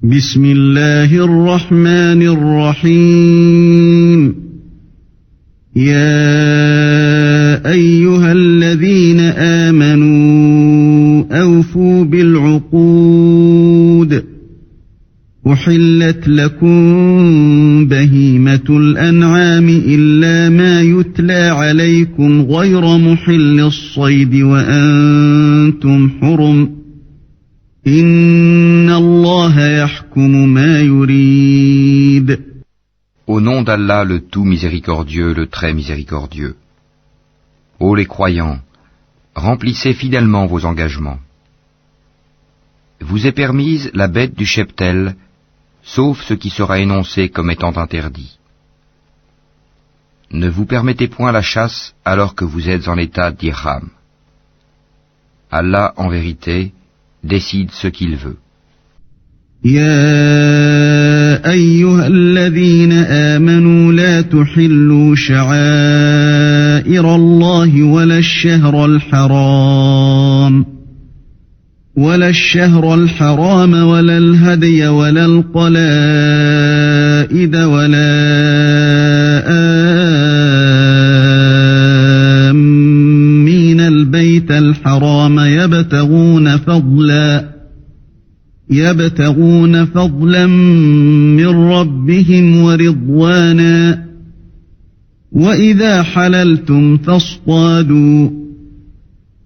بسم الله الرحمن الرحيم يا أيها الذين آمنوا أوفوا بالعقود أحلت لكم بهيمة الأنعام إلا ما يتلى عليكم غير محل الصيد وأنتم حرم إن الله يحكم ما يريد. Au nom d'Allah le tout miséricordieux, le très miséricordieux. Ô les croyants, remplissez fidèlement vos engagements. Vous est permise la bête du cheptel, sauf ce qui sera énoncé comme étant interdit. Ne vous permettez point la chasse alors que vous êtes en état d'ihram. Allah, en vérité, décide ce qu'il veut. يا أيها الذين آمنوا لا تحلوا شعائر الله ولا الشهر الحرام ولا الهدي ولا القلائد ولا آمين البيت الحرام يبتغون فضلا من ربهم ورضوانا وإذا حللتم فاصطادوا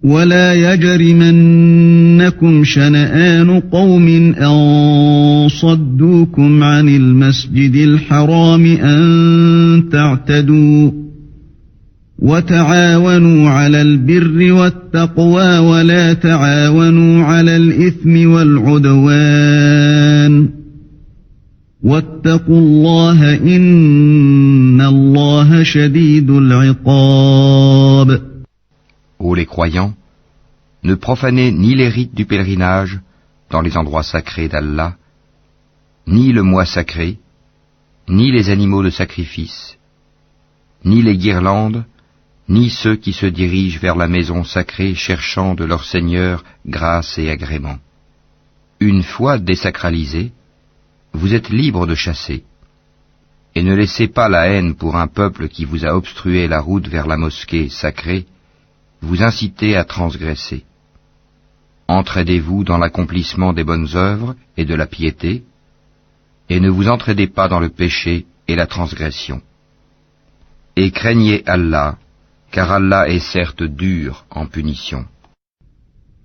ولا يجرمنكم شنآن قوم أن صدوكم عن المسجد الحرام أن تعتدوا وتعاونوا على البر والتقوى ولا تعاونوا على الإثم والعدوان واتقوا الله إن الله شديد العقاب. Ô les croyants, ne profanez ni les rites du pèlerinage dans les endroits sacrés d'Allah, ni le mois sacré, ni les animaux de sacrifice, ni les guirlandes, ni ceux qui se dirigent vers la maison sacrée cherchant de leur Seigneur grâce et agrément. Une fois désacralisés, vous êtes libres de chasser, et ne laissez pas la haine pour un peuple qui vous a obstrué la route vers la mosquée sacrée, vous inciter à transgresser. Entraidez-vous dans l'accomplissement des bonnes œuvres et de la piété, et ne vous entraidez pas dans le péché et la transgression. Et craignez Allah, car Allah est certes dur en punition.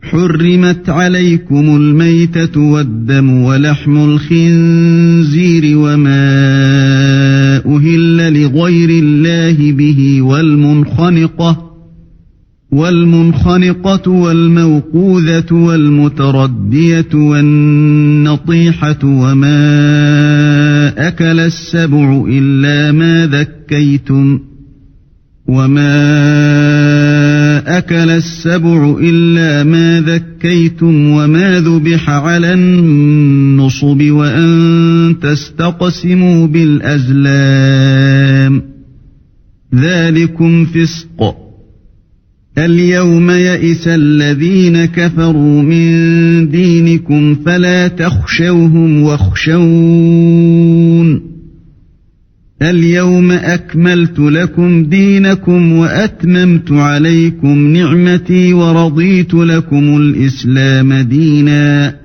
حرمت عليكم الميتة والدم ولحم الخنزير وما أهل لغير الله به والمنخنقة والموقوذة والمتردية والنطيحة وما أكل السبع إلا ما ذكيتم وما ذبح على النصب وأن تستقسموا بالأزلام ذلكم فسق. اليوم يئس الذين كفروا من دينكم فلا تخشوهم واخشون اليوم أكملت لكم دينكم وأتممت عليكم نعمتي ورضيت لكم الإسلام دينا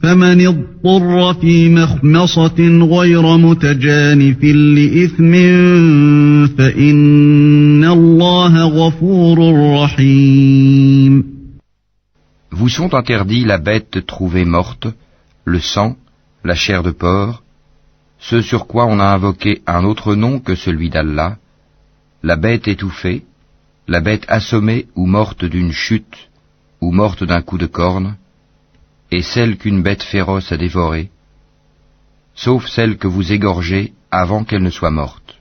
فمن اضطر في مخمصة غير متجانف لإثم فإن الله غفور رحيم. Vous sont interdits la bête trouvée morte, le sang, la chair de porc, ce sur quoi on a invoqué un autre nom que celui d'Allah, la bête étouffée, la bête assommée ou morte d'une chute, ou morte d'un coup de corne, et celle qu'une bête féroce a dévorée, sauf celle que vous égorgez avant qu'elle ne soit morte.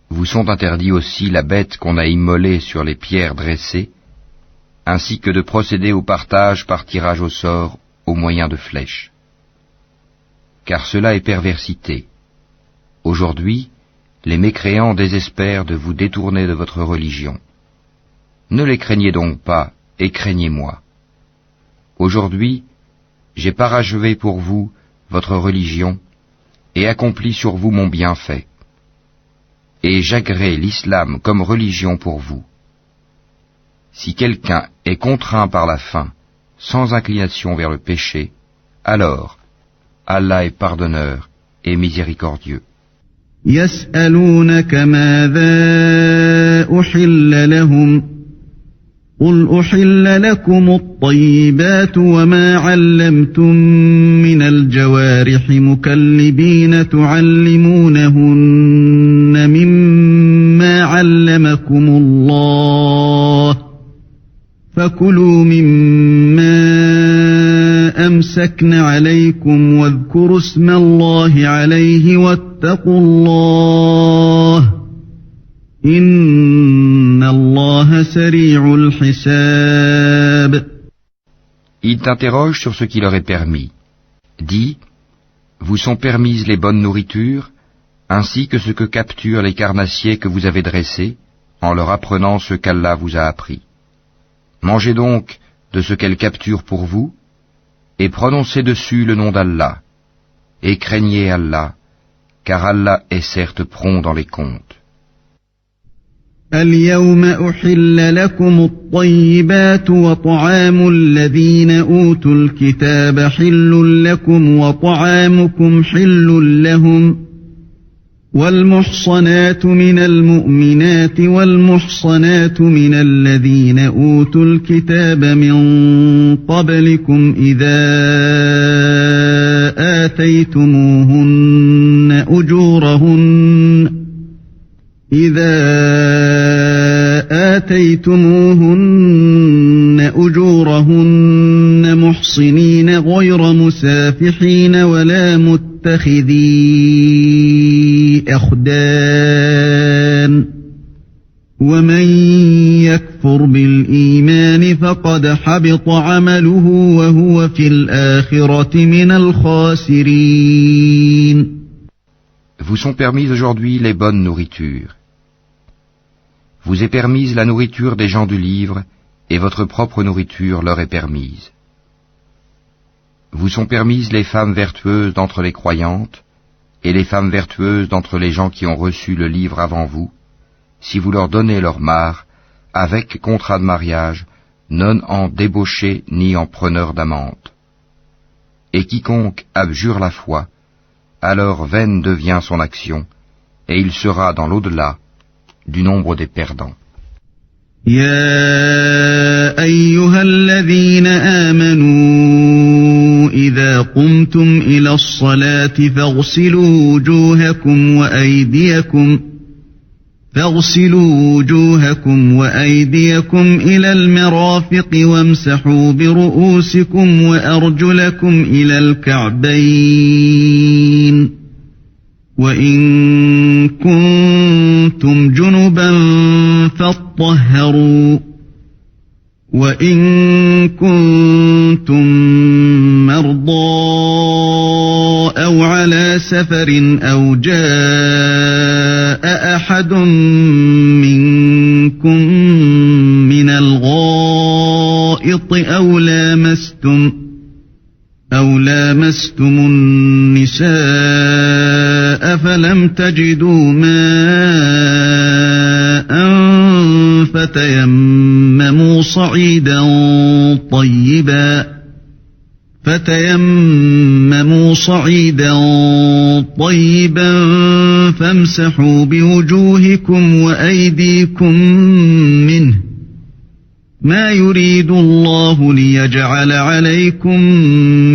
Vous sont interdits aussi la bête qu'on a immolée sur les pierres dressées, ainsi que de procéder au partage par tirage au sort au moyen de flèches. Car cela est perversité. Aujourd'hui, les mécréants désespèrent de vous détourner de votre religion. Ne les craignez donc pas, et craignez-moi. Aujourd'hui, j'ai parachevé pour vous votre religion et accompli sur vous mon bienfait. Et j'agrée l'islam comme religion pour vous. Si quelqu'un est contraint par la faim, sans inclination vers le péché, alors Allah est pardonneur et miséricordieux. يسألونك ماذا أحل لهم قل أحل لكم الطيبات وما علمتم من الجوارح مكلبين تعلمونهن مما علمكم الله فكلوا مما أمسكن عليكم واذكروا اسم الله عليه واتقوا الله إن الله سريع الحساب. Ils t'interrogent sur ce qui leur est permis. Dis, vous sont permises les bonnes nourritures, ainsi que ce que capturent les carnassiers que vous avez dressés, en leur apprenant ce qu'Allah vous a appris. Mangez donc de ce qu'elle capture pour vous, et prononcez dessus le nom d'Allah, et craignez Allah, car Allah est certes prompt dans les comptes. اليوم أحل لكم الطيبات وطعام الذين أوتوا الكتاب حل لكم وطعامكم حل لهم والمحصنات من المؤمنات والمحصنات من الذين أوتوا الكتاب من قبلكم إذا آتيتموهن أجورهن محصنين غير مسافحين ولا متخذي أخدان ومن يكفر بالإيمان فقد حبط عمله وهو في الآخرة من الخاسرين. Vous sont permises aujourd'hui les bonnes nourritures. Vous est permise la nourriture des gens du livre, et votre propre nourriture leur est permise. Vous sont permises les femmes vertueuses d'entre les croyantes, et les femmes vertueuses d'entre les gens qui ont reçu le livre avant vous, si vous leur donnez leur mare, avec contrat de mariage, non en débauché ni en preneur d'amante. Et quiconque abjure la foi, alors vaine devient son action, et il sera dans l'au-delà du nombre des perdants. يا أيها الذين آمنوا إذا قمتم إلى الصلاة فاغسلوا وجوهكم وأيديكم إلى المرافق وامسحوا برؤوسكم وأرجلكم إلى الكعبين وإن كنتم جنبا فاطهروا وإن كنتم مرضى أو على سفر أو جاء أحد منكم من الغائط أو لامستم النساء فلم تجدوا ماء فتيمموا صعيدا طيبا فامسحوا بوجوهكم وأيديكم منه ما يريد الله ليجعل عليكم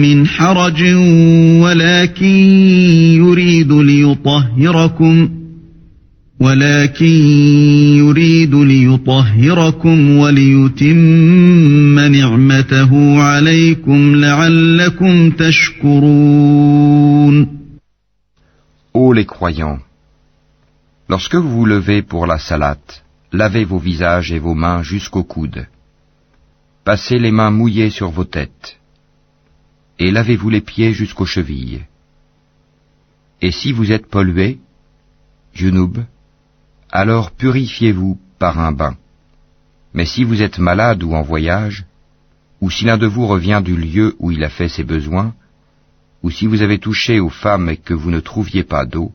من حرج ولكن يريد ليطهركم وليتم نعمته عليكم لعلكم تشكرون. Ô les croyants, lorsque vous vous levez pour la salate, lavez vos visages et vos mains jusqu'aux coudes. Passez les mains mouillées sur vos têtes, et lavez-vous les pieds jusqu'aux chevilles. Et si vous êtes pollué, junub, alors purifiez-vous par un bain. Mais si vous êtes malade ou en voyage, ou si l'un de vous revient du lieu où il a fait ses besoins, ou si vous avez touché aux femmes et que vous ne trouviez pas d'eau,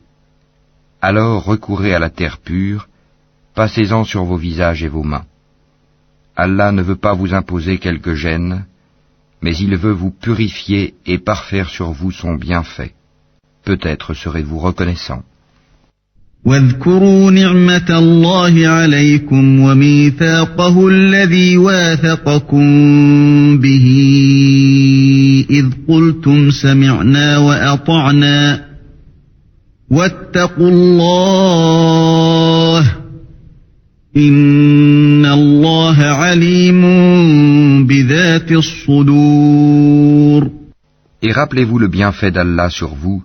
alors recourez à la terre pure, passez-en sur vos visages et vos mains. Allah ne veut pas vous imposer quelque gêne, mais il veut vous purifier et parfaire sur vous son bienfait. Peut-être serez-vous reconnaissant. واذكروا نعمة الله عليكم وميثاقه الذي واثقكم به إذ قلتم سمعنا وأطعنا واتقوا الله إن الله عليم بذات الصدور. Et rappelez-vous le bienfait d'Allah sur vous,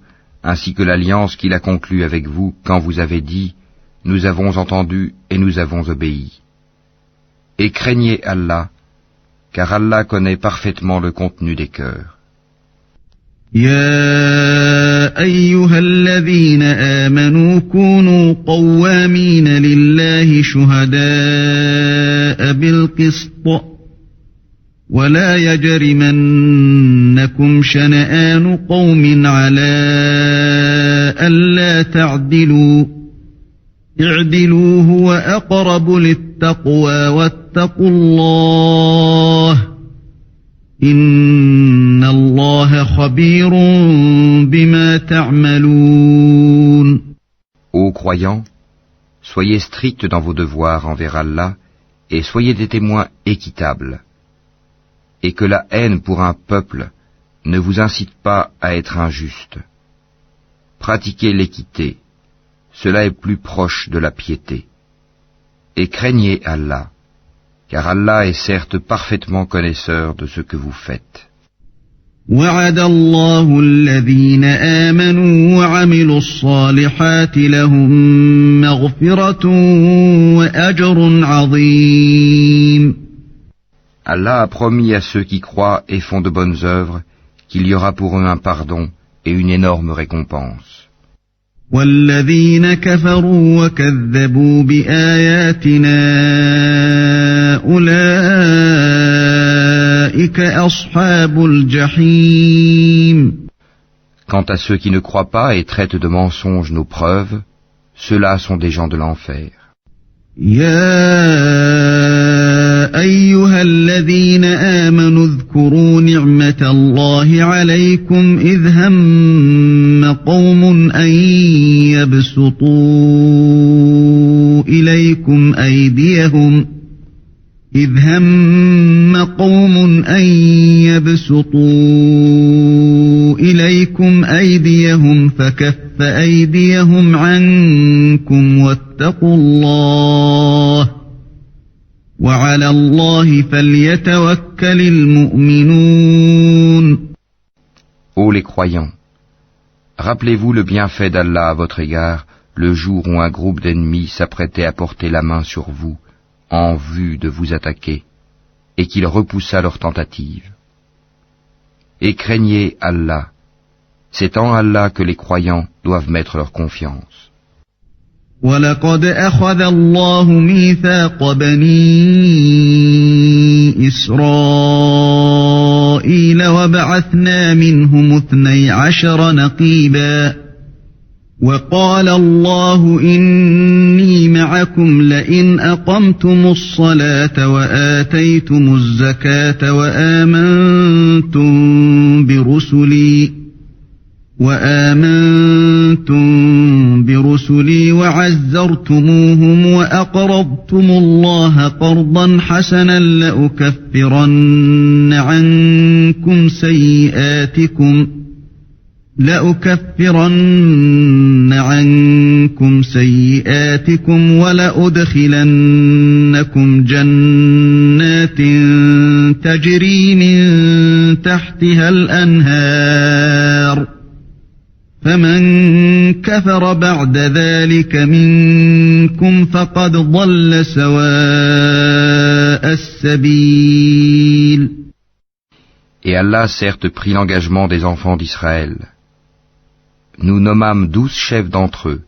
ainsi que l'alliance qu'il a conclue avec vous quand vous avez dit « Nous avons entendu et nous avons obéi ». Et craignez Allah, car Allah connaît parfaitement le contenu des cœurs. يا أيها الذين آمنوا كونوا قوامين لله شهداء بالقسط ولا يجرمنكم شنآن قوم على ألا تعدلوا اعدلوا هو أقرب للتقوى واتقوا الله إن الله خبير بما تعملون. Ô croyants, soyez stricts dans vos devoirs envers Allah et soyez des témoins équitables. Et que la haine pour un peuple ne vous incite pas à être injuste. Pratiquez l'équité, cela est plus proche de la piété. Et craignez Allah, car Allah est certes parfaitement connaisseur de ce que vous faites. وعد الله الذين آمنوا وعملوا الصالحات لهم مغفرة وأجر عظيم. Allah a promis à ceux qui croient et font de bonnes œuvres qu'il y aura pour eux un pardon et une énorme récompense. والذين كفروا وكذبوا بآياتنا أولئك أصحاب الجحيم. Quant à ceux qui ne croient pas et traitent de mensonges nos preuves, ceux-là sont des gens de l'enfer. أيها الذين آمنوا اذكروا نعمة الله عليكم إذ هم قوم أن يبسطوا إليكم أيديهم فكف أيديهم عنكم واتقوا الله وعلى الله فليتوكل المؤمنون. Ô les croyants, rappelez-vous le bienfait d'Allah à votre égard le jour où un groupe d'ennemis s'apprêtait à porter la main sur vous en vue de vous attaquer et qu'il repoussa leur tentative. Et craignez Allah, c'est en Allah que les croyants doivent mettre leur confiance. وَلَقَدْ أَخَذَ اللَّهُ مِيثَاقَ بَنِي إِسْرَائِيلَ وَبَعَثْنَا مِنْهُمُ 12 نَقِيبًا وَقَالَ اللَّهُ إِنِّي مَعَكُمْ لَئِنْ أَقَمْتُمُ الصَّلَاةَ وَآتَيْتُمُ الزَّكَاةَ وآمنتم برسلي وعزرتموهم وأقرضتم الله قرضا حسنا لأكفرن عنكم سيئاتكم ولأدخلنكم جنات تجري من تحتها الأنهار فمن كفر بعد ذلك منكم فقد ضل سواء السبيل. Et Allah certes prit l'engagement des enfants d'Israël. Nous nommâmes 12 chefs d'entre eux.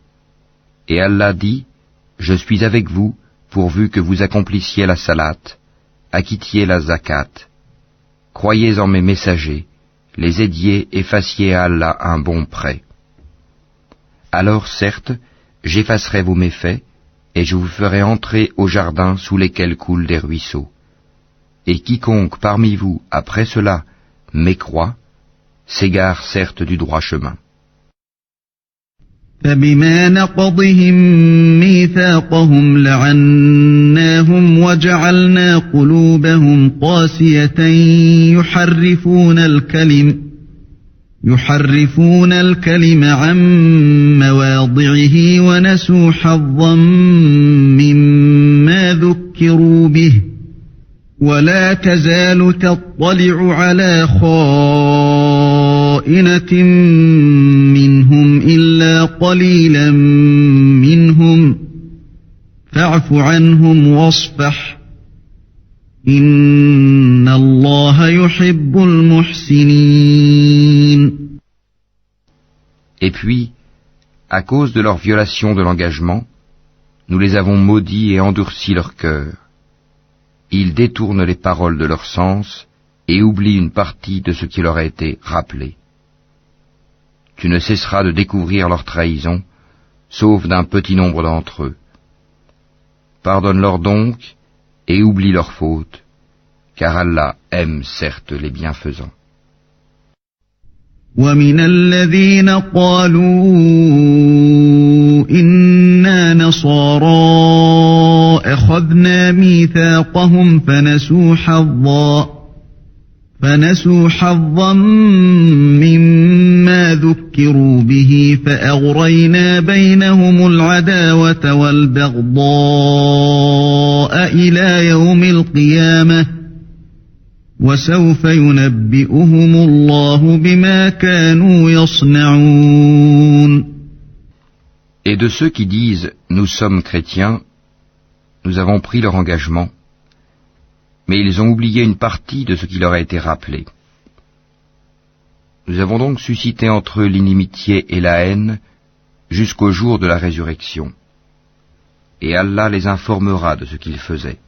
Et Allah dit, je suis avec vous, pourvu que vous accomplissiez la salat, acquittiez la zakat, croyez en mes messagers, les aidiez et fassiez à Allah un bon prêt. Alors certes, j'effacerai vos méfaits, et je vous ferai entrer aux jardins sous lesquels coulent des ruisseaux. Et quiconque parmi vous, après cela, mécroit, s'égare certes du droit chemin. فبما نقضهم ميثاقهم لعناهم وجعلنا قلوبهم قاسية يحرفون الكلم عن مواضعه ونسوا حظا مما ذكروا به ولا تزال تطلع على خائنة منهم إلا قليلا منهم فاعف عنهم واصفح إن الله يحب المحسنين. Et puis, à cause de leur violation de l'engagement, nous les avons maudits et endurci leur cœur. Ils détournent les paroles de leur sens et oublient une partie de ce qui leur a été rappelé. Tu ne cesseras de découvrir leur trahison, sauf d'un petit nombre d'entre eux. Pardonne-leur donc et oublie leurs fautes, car Allah aime certes les bienfaisants. ومن الذين قالوا إنا نصارى أخذنا ميثاقهم فنسوا حظا مما ذكروا به فأغرينا بينهم العداوة والبغضاء إلى يوم القيامة وسوف ينبئهم الله بما كانوا يصنعون. Et de ceux qui disent « Nous sommes chrétiens », nous avons pris leur engagement, mais ils ont oublié une partie de ce qui leur a été rappelé. Nous avons donc suscité entre eux l'inimitié et la haine jusqu'au jour de la résurrection. Et Allah les informera de ce qu'ils faisaient.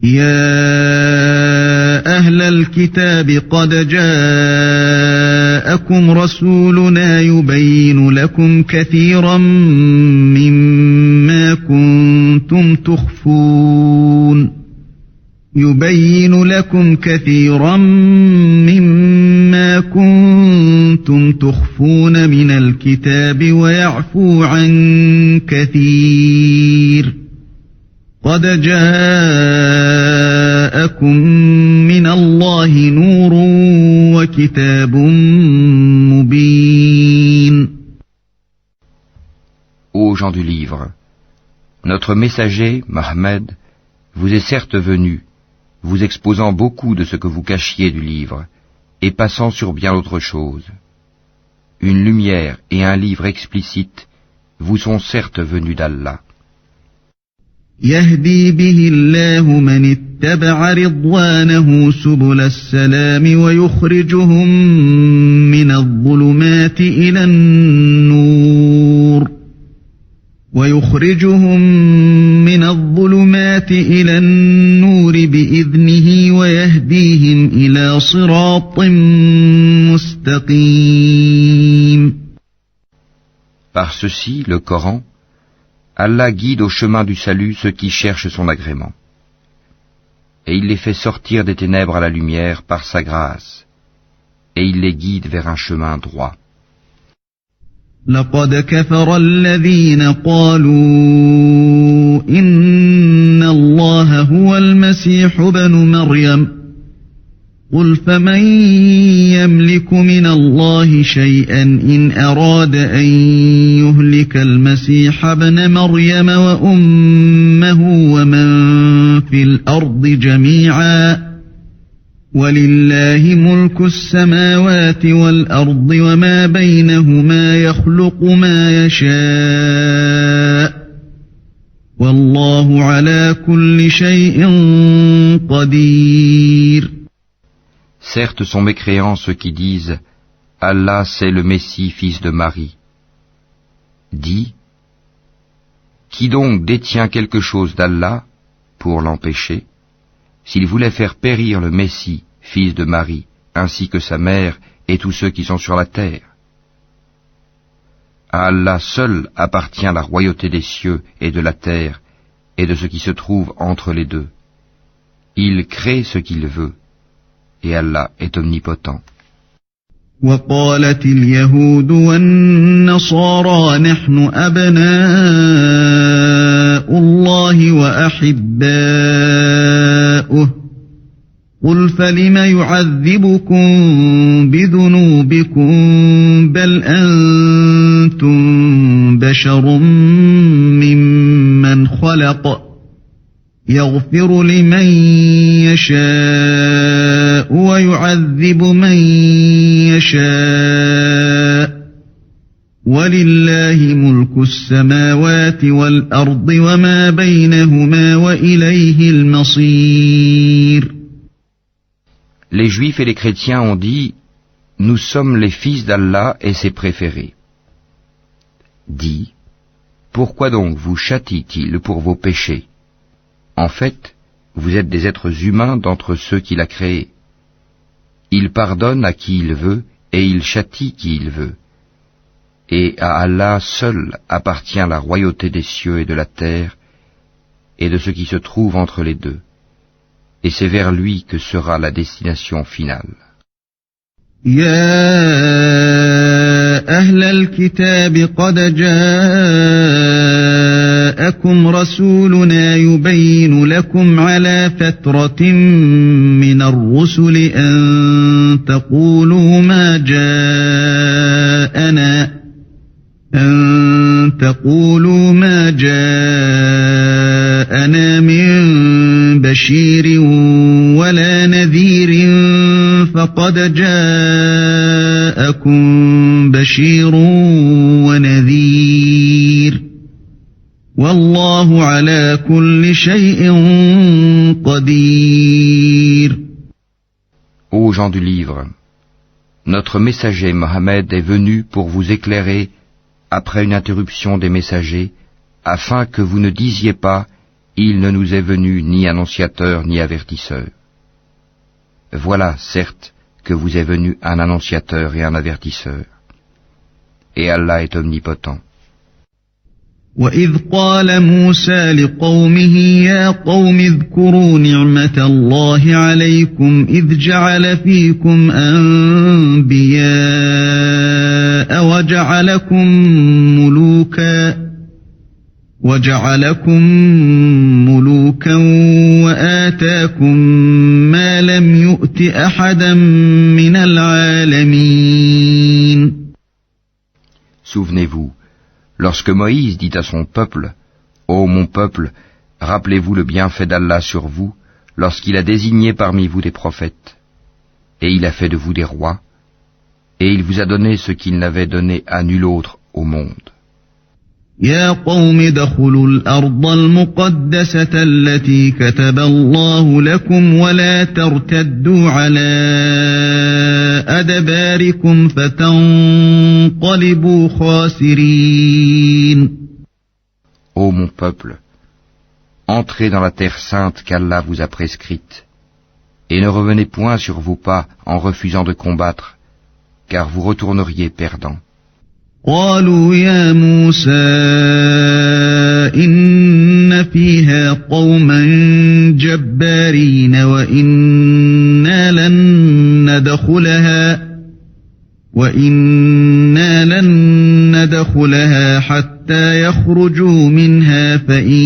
يا أهل الكتاب قد جاءكم رسولنا يبين لكم كثيرا مما كنتم تخفون من الكتاب ويعفو عن كثير قد جاءكم من الله نور وكتاب مبين. Ô gens du livre, notre messager, Mohammed, vous est certes venu, vous exposant beaucoup de ce que vous cachiez du livre, et passant sur bien autre chose. Une lumière et un livre explicite vous sont certes venus d'Allah. يهدي به الله من اتبع رضوانه سبل السلام ويخرجهم من الظلمات إلى النور بإذنه ويهديهم إلى صراط مستقيم. Par ceci, le Coran, Allah guide au chemin du salut ceux qui cherchent son agrément. Et il les fait sortir des ténèbres à la lumière par sa grâce. Et il les guide vers un chemin droit. لقد كفر الذين قالوا إن الله هو المسيح ابن مريم قل فمن يملك من الله شيئا إن أراد أن يهلك المسيح ابن مريم وأمه ومن في الأرض جميعا ولله ملك السماوات والأرض وما بينهما يخلق ما يشاء والله على كل شيء قدير. Certes sont mécréants ceux qui disent « Allah c'est le Messie, fils de Marie ». Dis « Qui donc détient quelque chose d'Allah pour l'empêcher ? s'il voulait faire périr le Messie, fils de Marie, ainsi que sa mère et tous ceux qui sont sur la terre. À Allah seul appartient la royauté des cieux et de la terre et de ce qui se trouve entre les deux. Il crée ce qu'il veut, et Allah est omnipotent. وقالت اليهود والنصارى نحن أبناء الله وأحباؤه قل فلم يعذبكم بذنوبكم بل أنتم بشر ممن خلق يغفر لمن يشاء ويعذب من يشاء ولله ملك السماوات والأرض وما بينهما وإليه المصير. Les Juifs et les chrétiens ont dit, nous sommes les fils d'Allah et ses préférés. Dis, pourquoi donc vous châtie-t-il pour vos péchés? En fait, vous êtes des êtres humains d'entre ceux qu'il a créés. Il pardonne à qui il veut et il châtie qui il veut. Et à Allah seul appartient la royauté des cieux et de la terre et de ce qui se trouve entre les deux. Et c'est vers lui que sera la destination finale. يا أهل الكتاب قد جاءكم رسولنا يبين لكم على فترة من الرسل أن تقولوا ما جاءنا من بشير ولا نذير فقد جاءكم بشير ونذير والله على كل شيء قدير. Ô gens du livre, notre messager Mohammed est venu pour vous éclairer après une interruption des messagers, afin que vous ne disiez pas « Il ne nous est venu ni annonciateur ni avertisseur ». Voilà, certes, que vous est venu un annonciateur et un avertisseur. Et Allah est omnipotent. وَإِذْ قَالَ مُوسَى لِقَوْمِهِ يَا قَوْمِ اذْكُرُوا نِعْمَةَ اللَّهِ عَلَيْكُمْ إِذْ جَعَلَ فِيكُمْ أَنْبِيَاءَ وَجَعَلَكُمْ مُلُوكًا وَآتَاكُمْ مَا لَمْ يُؤْتِ أَحَدًا مِنَ الْعَالَمِينَ. Souvenez-vous, lorsque Moïse dit à son peuple, « Ô mon peuple, rappelez-vous le bienfait d'Allah sur vous, lorsqu'il a désigné parmi vous des prophètes, et il a fait de vous des rois, et il vous a donné ce qu'il n'avait donné à nul autre au monde. » يا قوم ادخلوا الأرض المقدسة التي كتب الله لكم ولا ترتدوا على أدباركم فتنقلبوا خاسرين. Ô mon peuple, entrez dans la terre sainte qu'Allah vous a prescrite, et ne revenez point sur vos pas en refusant de combattre, car vous retourneriez perdants. قالوا يا موسى إن فيها قوما جبارين وإنا لن ندخلها حتى يخرجوا منها فإن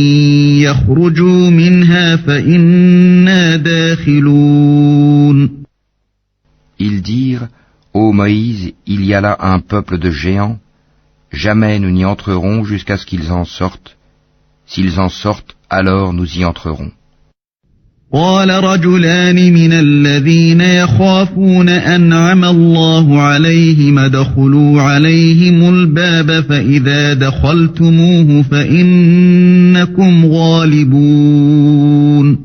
يخرجوا منها فإنا داخلون. Ils dirent, ô Moïse, il y a là un peuple de géants. Jamais nous n'y entrerons jusqu'à ce qu'ils en sortent. S'ils en sortent, alors nous y entrerons. قال رجلان من الذين يخافون أنعم الله عليهم ادخلوا عليهم الباب فإذا دخلتموه فإنكم غالبون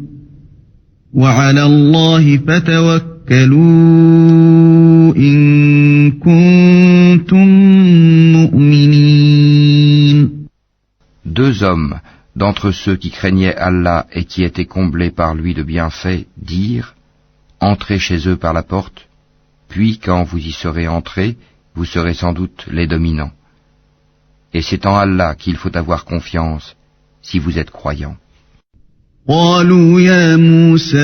وعلى الله فتوكلوا إن كنتم مؤمنين. Deux hommes d'entre ceux qui craignaient Allah et qui étaient comblés par lui de bienfaits dire « Entrez chez eux par la porte, puis quand vous y serez entrés, vous serez sans doute les dominants. Et c'est en Allah qu'il faut avoir confiance si vous êtes croyants. » قالوا يا موسى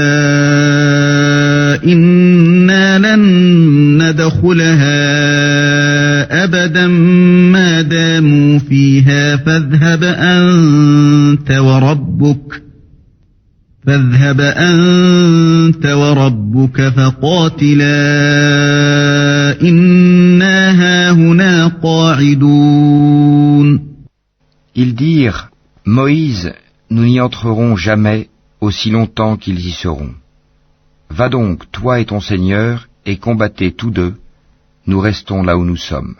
إنا لن ندخلها أبدا ما داموا فيها فاذهب أنت وربك فقاتلا إنا هاهنا قاعدون. Ils dirent « Moïse, nous n'y entrerons jamais aussi longtemps qu'ils y seront. Va donc, toi et ton Seigneur, et combattez tous deux, nous restons là où nous sommes. »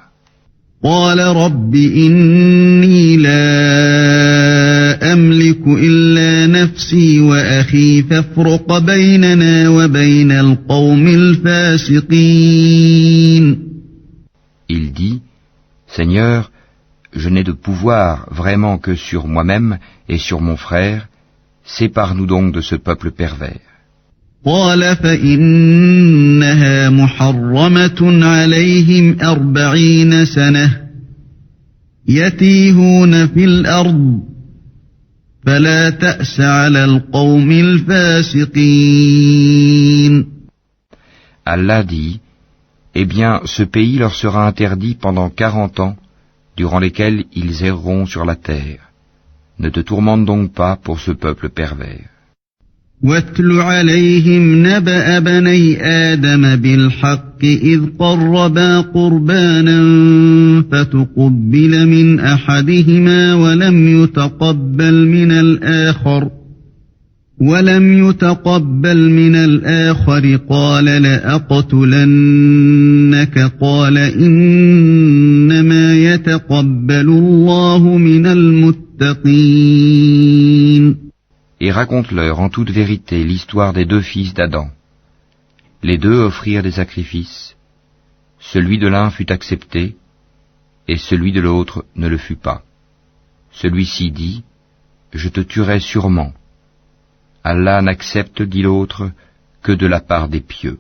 قال رب إني لا أملك إلا نفسي وأخي فافرق بيننا وبين القوم الفاسقين. Il dit « Seigneur, je n'ai de pouvoir vraiment que sur moi-même et sur mon frère, sépare-nous donc de ce peuple pervers. » قال فإنها محرمة عليهم 40 سنة يتيهون في الأرض فلا تأس على القوم الفاسقين. Allah dit « Eh bien, ce pays leur sera interdit pendant 40 ans, durant lesquels ils erreront sur la terre. Ne te tourmente donc pas pour ce peuple pervers. واتل عليهم نبأ بني آدم بالحق إذ قربا قربانا فتقبل من أحدهما ولم يتقبل من الآخر قال لأقتلنك قال إنما يتقبل الله من المتقين. Et raconte-leur en toute vérité l'histoire des deux fils d'Adam. Les deux offrirent des sacrifices. Celui de l'un fut accepté, et celui de l'autre ne le fut pas. Celui-ci dit, « Je te tuerai sûrement. » Allah n'accepte, dit l'autre, que de la part des pieux.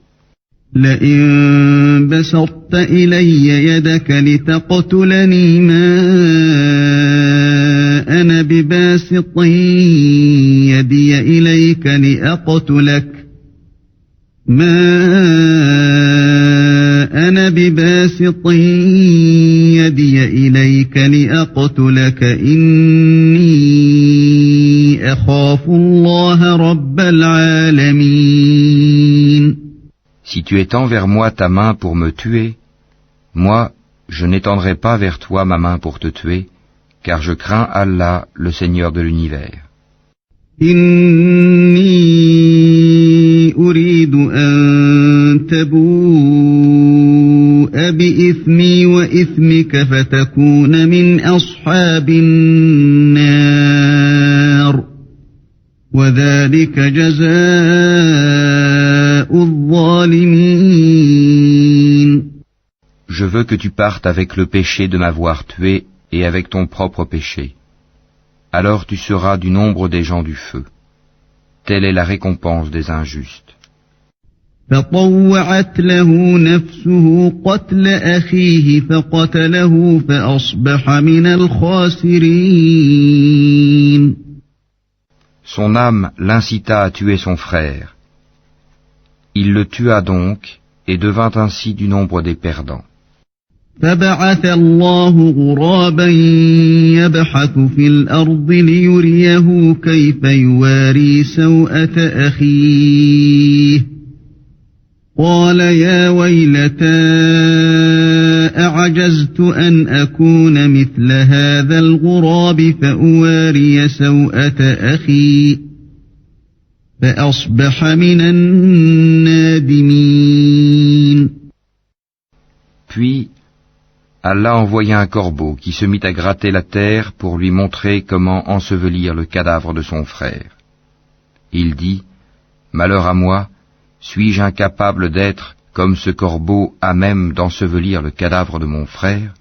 لئن بسطت إلي يدك لتقتلني ما أنا بباسط يدي إليك لأقتلك إني أخاف الله رب العالمين. Si tu étends vers moi ta main pour me tuer, moi, je n'étendrai pas vers toi ma main pour te tuer, car je crains Allah, le Seigneur de l'univers. إني أريد أن تبوء بإثمي وإثمك فتكون من أصحاب النار وذلك جزاء الظالمين. Je veux que tu partes avec le péché de m'avoir tué et avec ton propre péché. Alors tu seras du nombre des gens du feu. Telle est la récompense des injustes. فطوعت له نفسه قتل أخيه فقتله فأصبح من الخاسرين. Son âme l'incita à tuer son frère. Il le tua donc et devint ainsi du nombre des perdants. فبعث الله غرابا يبحث في الأرض ليريه كيف يواري سوءة أخيه قال يا ويلتى أعجزت أن أكون مثل هذا الغراب فأواري سوءة أخي فأصبح من النادمين. Puis Allah envoya un corbeau qui se mit à gratter la terre pour lui montrer comment ensevelir le cadavre de son frère. Il dit, « Malheur à moi, suis-je incapable d'être comme ce corbeau à même d'ensevelir le cadavre de mon frère ?»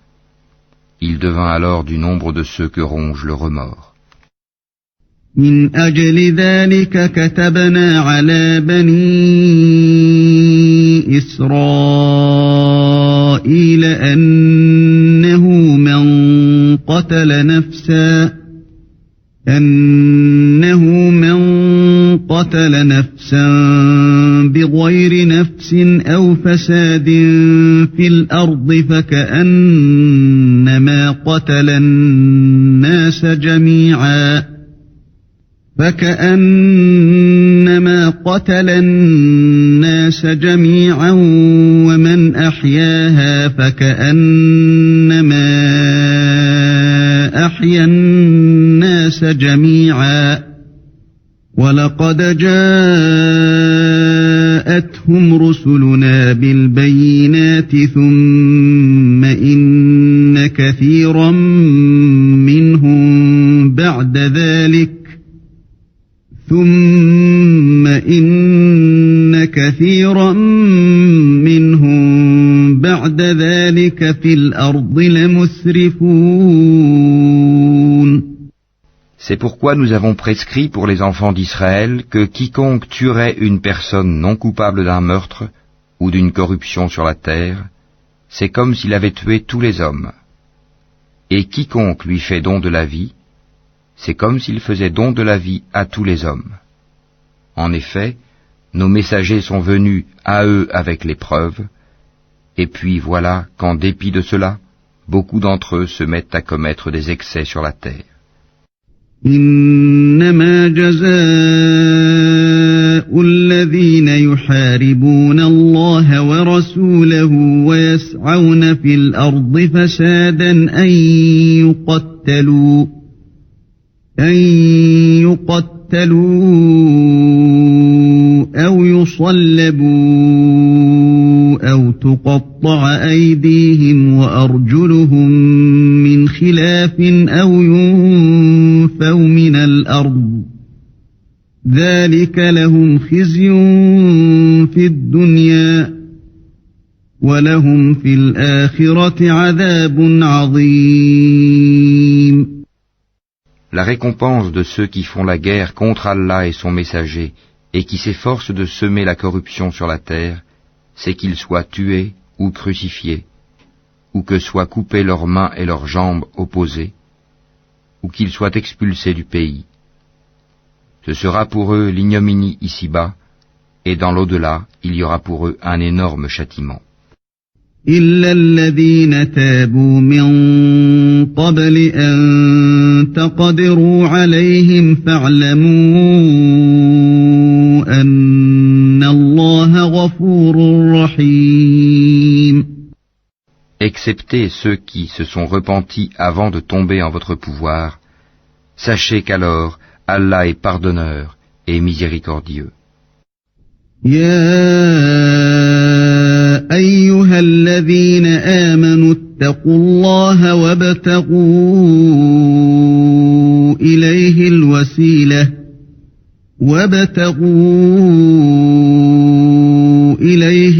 Il devint alors du nombre de ceux que ronge le remords. من أجل ذلك كتبنا على بني إسرائيل أنه من قتل نفسا بغير نفس أو فساد في الأرض فكأنما قتل الناس جميعا ومن أحياها فكأنما أحيا الناس جميعا ولقد جاءتهم رسلنا بالبينات ثم إن كثيرا منهم بعد ذلك في الأرض لمسرفون. C'est pourquoi nous avons prescrit pour les enfants d'Israël que quiconque tuerait une personne non coupable d'un meurtre ou d'une corruption sur la terre, c'est comme s'il avait tué tous les hommes. Et quiconque lui fait don de la vie, c'est comme s'il faisait don de la vie à tous les hommes. En effet, nos messagers sont venus à eux avec les preuves, et puis voilà qu'en dépit de cela, beaucoup d'entre eux se mettent à commettre des excès sur la terre. إنما جزاء الذين يحاربون الله ورسوله ويسعون في الأرض فسادا أن يقتلوا أو يصلبوا أو تقطع أيديهم وأرجلهم من خلاف أو ينفوا من الأرض ذلك لهم خزي في الدنيا ولهم في الآخرة عذاب عظيم. La récompense de ceux qui font la guerre contre Allah et son messager et qui s'efforcent de semer la corruption sur la terre, c'est qu'ils soient tués ou crucifiés, ou que soient coupées leurs mains et leurs jambes opposées, ou qu'ils soient expulsés du pays. Ce sera pour eux l'ignominie ici-bas, et dans l'au-delà, il y aura pour eux un énorme châtiment. إلا الذين تابوا من قبل أن تقدروا عليهم فاعلموا أن الله غفور رحيم. Excepté ceux qui se sont repentis avant de tomber en votre pouvoir, sachez qu'alors Allah est pardonneur et miséricordieux. أيها الذين آمنوا اتقوا الله وابتغوا إليه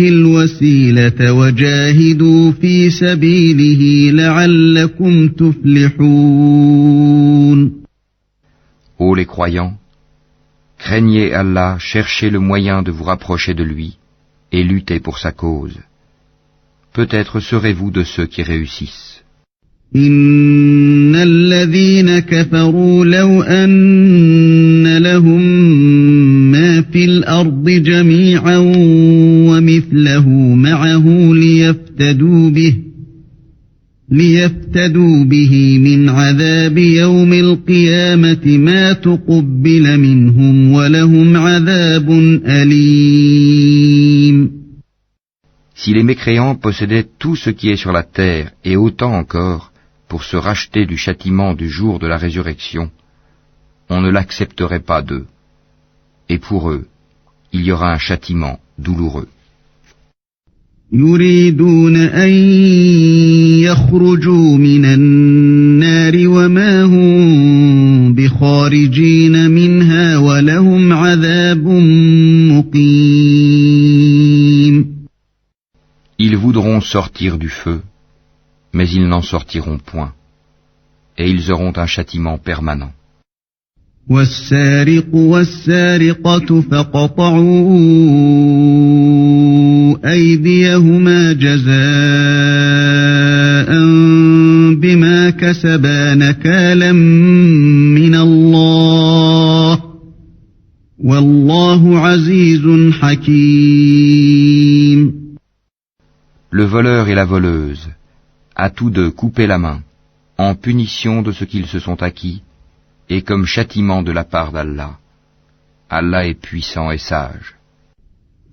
الوسيلة وجاهدوا في سبيله لعلكم تفلحون. Ô les croyants, craignez Allah, cherchez le moyen de vous rapprocher de lui et luttez pour sa cause. Peut-être serez-vous de ceux qui réussissent. إن الذين كفروا لو أن لهم ما في الأرض جميعا ومثله معه ليفتدوا به من عذاب يوم القيامة ما تقبل منهم ولهم عذاب أليم. Si les mécréants possédaient tout ce qui est sur la terre et autant encore pour se racheter du châtiment du jour de la résurrection, on ne l'accepterait pas d'eux. Et pour eux, il y aura un châtiment douloureux. يريدون أن يخرجوا من النار وما هم بخارجين منها ولهم عذاب مقيم. Ils voudront sortir du feu, mais ils n'en sortiront point, et ils auront un châtiment permanent. والسارق والسارقة فاقطعوا أيديهما جزاء بما كسبا نكالا من الله والله عزيز حكيم. Le voleur et la voleuse, à tous deux coupez la main, en punition de ce qu'ils se sont acquis, et comme châtiment de la part d'Allah. Allah est puissant et sage.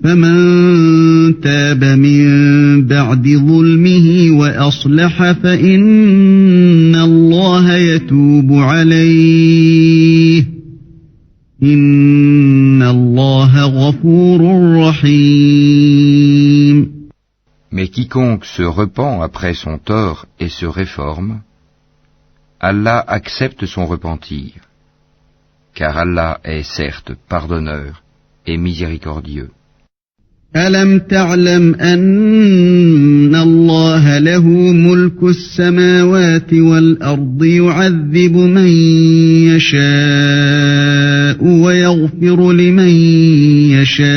فمن تاب من بعد ظلمه وأصلح فإن الله يتوب عليه إن الله غفور رحيم. Mais quiconque se repent après son tort et se réforme, Allah accepte son repentir, car Allah est certes pardonneur et miséricordieux. ألم تعلم أن الله له ملك السماوات والأرض يعذب من يشاء ويغفر لمن يشاء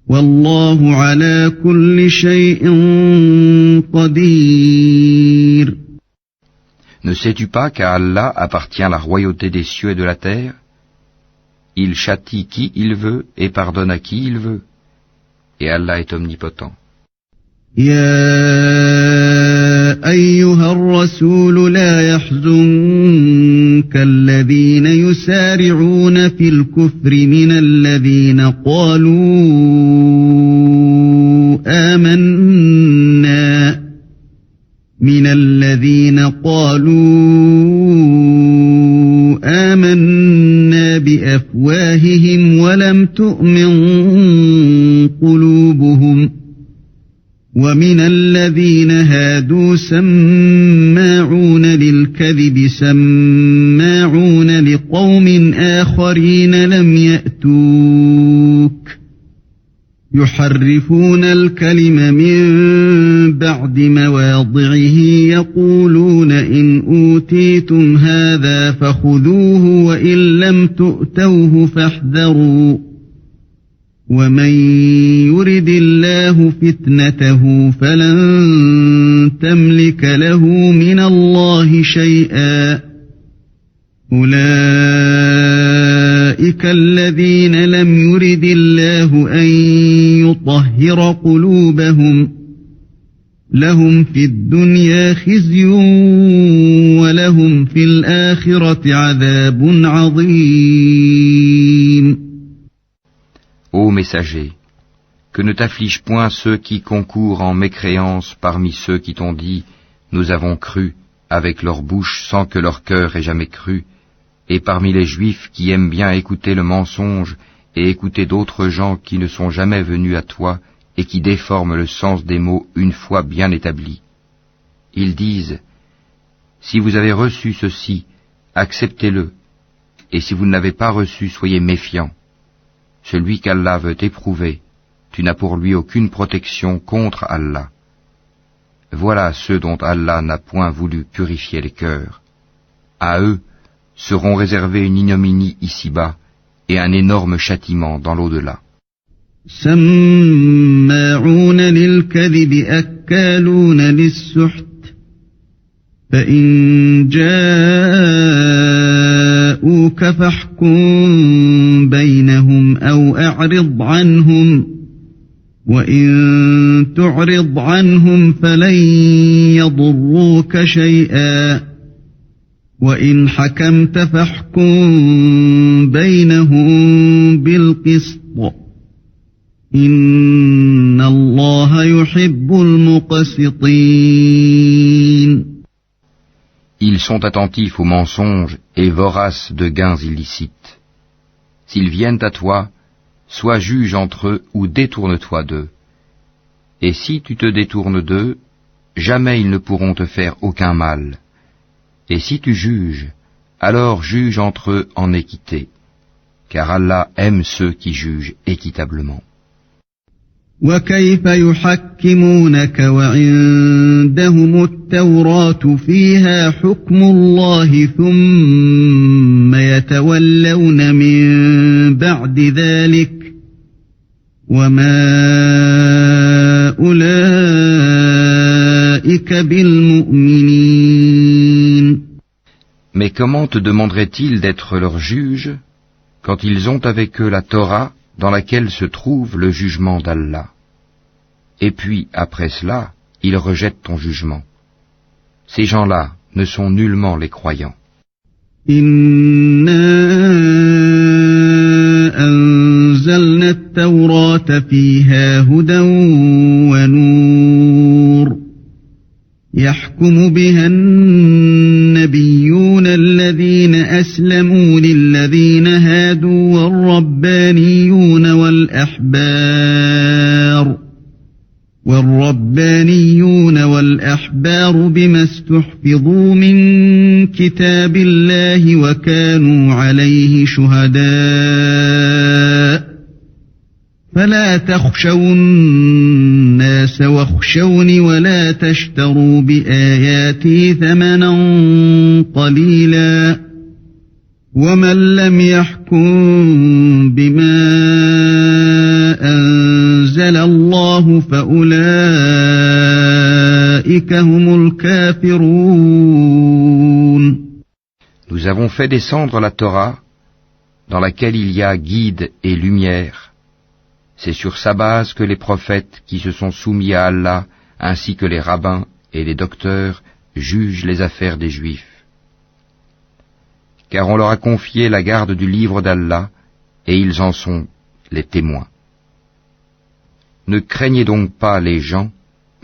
والله على كل شيء قدير. Ne sais-tu pas qu'à Allah appartient la royauté des cieux et de la terre? Il châtie qui il veut et pardonne à qui il veut. Et Allah est omnipotent. يا أيها الرسول لا يحزنك الذين يسارعون في الكفر من الذين قالوا آمنا بأفواههم ولم تؤمن قلوبهم ومن الذين هادوا سماعون للكذب سماعون لقوم آخرين لم يأتوك يحرفون الكلم من بعد مواضعه يقولون إن أوتيتم هذا فخذوه وإن لم تؤتوه فاحذروا ومن يرد الله فتنته فلن تملك له من الله شيئا أولئك الذين لم يرد الله أن يطهر قلوبهم لهم في الدنيا خزي ولهم في الآخرة عذاب عظيم. Ô messager, que ne t'afflige point ceux qui concourent en mécréance parmi ceux qui t'ont dit « Nous avons cru » avec leur bouche sans que leur cœur ait jamais cru, et parmi les Juifs qui aiment bien écouter le mensonge et écouter d'autres gens qui ne sont jamais venus à toi et qui déforment le sens des mots une fois bien établis. Ils disent « Si vous avez reçu ceci, acceptez-le, et si vous ne l'avez pas reçu, soyez méfiants. Celui qu'Allah veut éprouver, tu n'as pour lui aucune protection contre Allah. Voilà ceux dont Allah n'a point voulu purifier les cœurs. À eux seront réservés une ignominie ici-bas et un énorme châtiment dans l'au-delà. سماعون للكذب أكالون للسحت فإن جاءوك فاحكم بينهم أو أعرض عنهم وإن تعرض عنهم فلن يضروك شيئا وإن حكمت فاحكم بينهم بالقسط إن الله يحب المقسطين. Ils sont attentifs aux mensonges et voraces de gains illicites. S'ils viennent à toi, sois juge entre eux ou détourne-toi d'eux. Et si tu te détournes d'eux, jamais ils ne pourront te faire aucun mal. Et si tu juges, alors juge entre eux en équité, car Allah aime ceux qui jugent équitablement. وكيف يحكمونك وعندهم التوراة فيها حكم الله ثم يتولون من بعد ذلك وما أولئك بالمؤمنين. Mais comment te demanderaient-ils d'être leurs juges quand ils ont avec eux la Torah dans laquelle se trouve le jugement d'Allah? Et puis, après cela, ils rejettent ton jugement. Ces gens-là ne sont nullement les croyants. إنا أنزلنا التوراة فيها هدى ونور يحكم بها النبيون الذين أسلموا للذين هادوا والربانيون والأحبار بما استحفظوا من كتاب الله وكانوا عليه شهداء فلا تخشوا الناس واخشوني ولا تشتروا بآياتي ثمنا قليلا ومن لم يحكم بما أنزل الله فأولئك هم الكافرون. Nous avons fait descendre la Torah, dans laquelle il y a guide et lumière. C'est sur sa base que les prophètes qui se sont soumis à Allah, ainsi que les rabbins et les docteurs, jugent les affaires des Juifs. Car on leur a confié la garde du livre d'Allah, et ils en sont les témoins. Ne craignez donc pas les gens,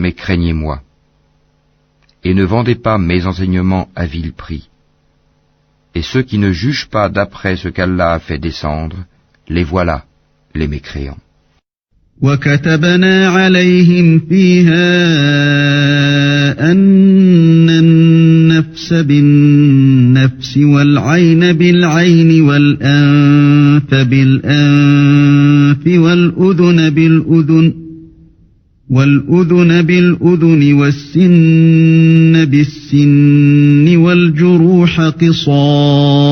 mais craignez-moi. Et ne vendez pas mes enseignements à vil prix. Et ceux qui ne jugent pas d'après ce qu'Allah a fait descendre, les voilà, les mécréants. وكتبنا عليهم فيها أن النفس بالنفس والعين بالعين والأنف بالأنف والأذن بالأذن والسن بالسن والجروح قصاص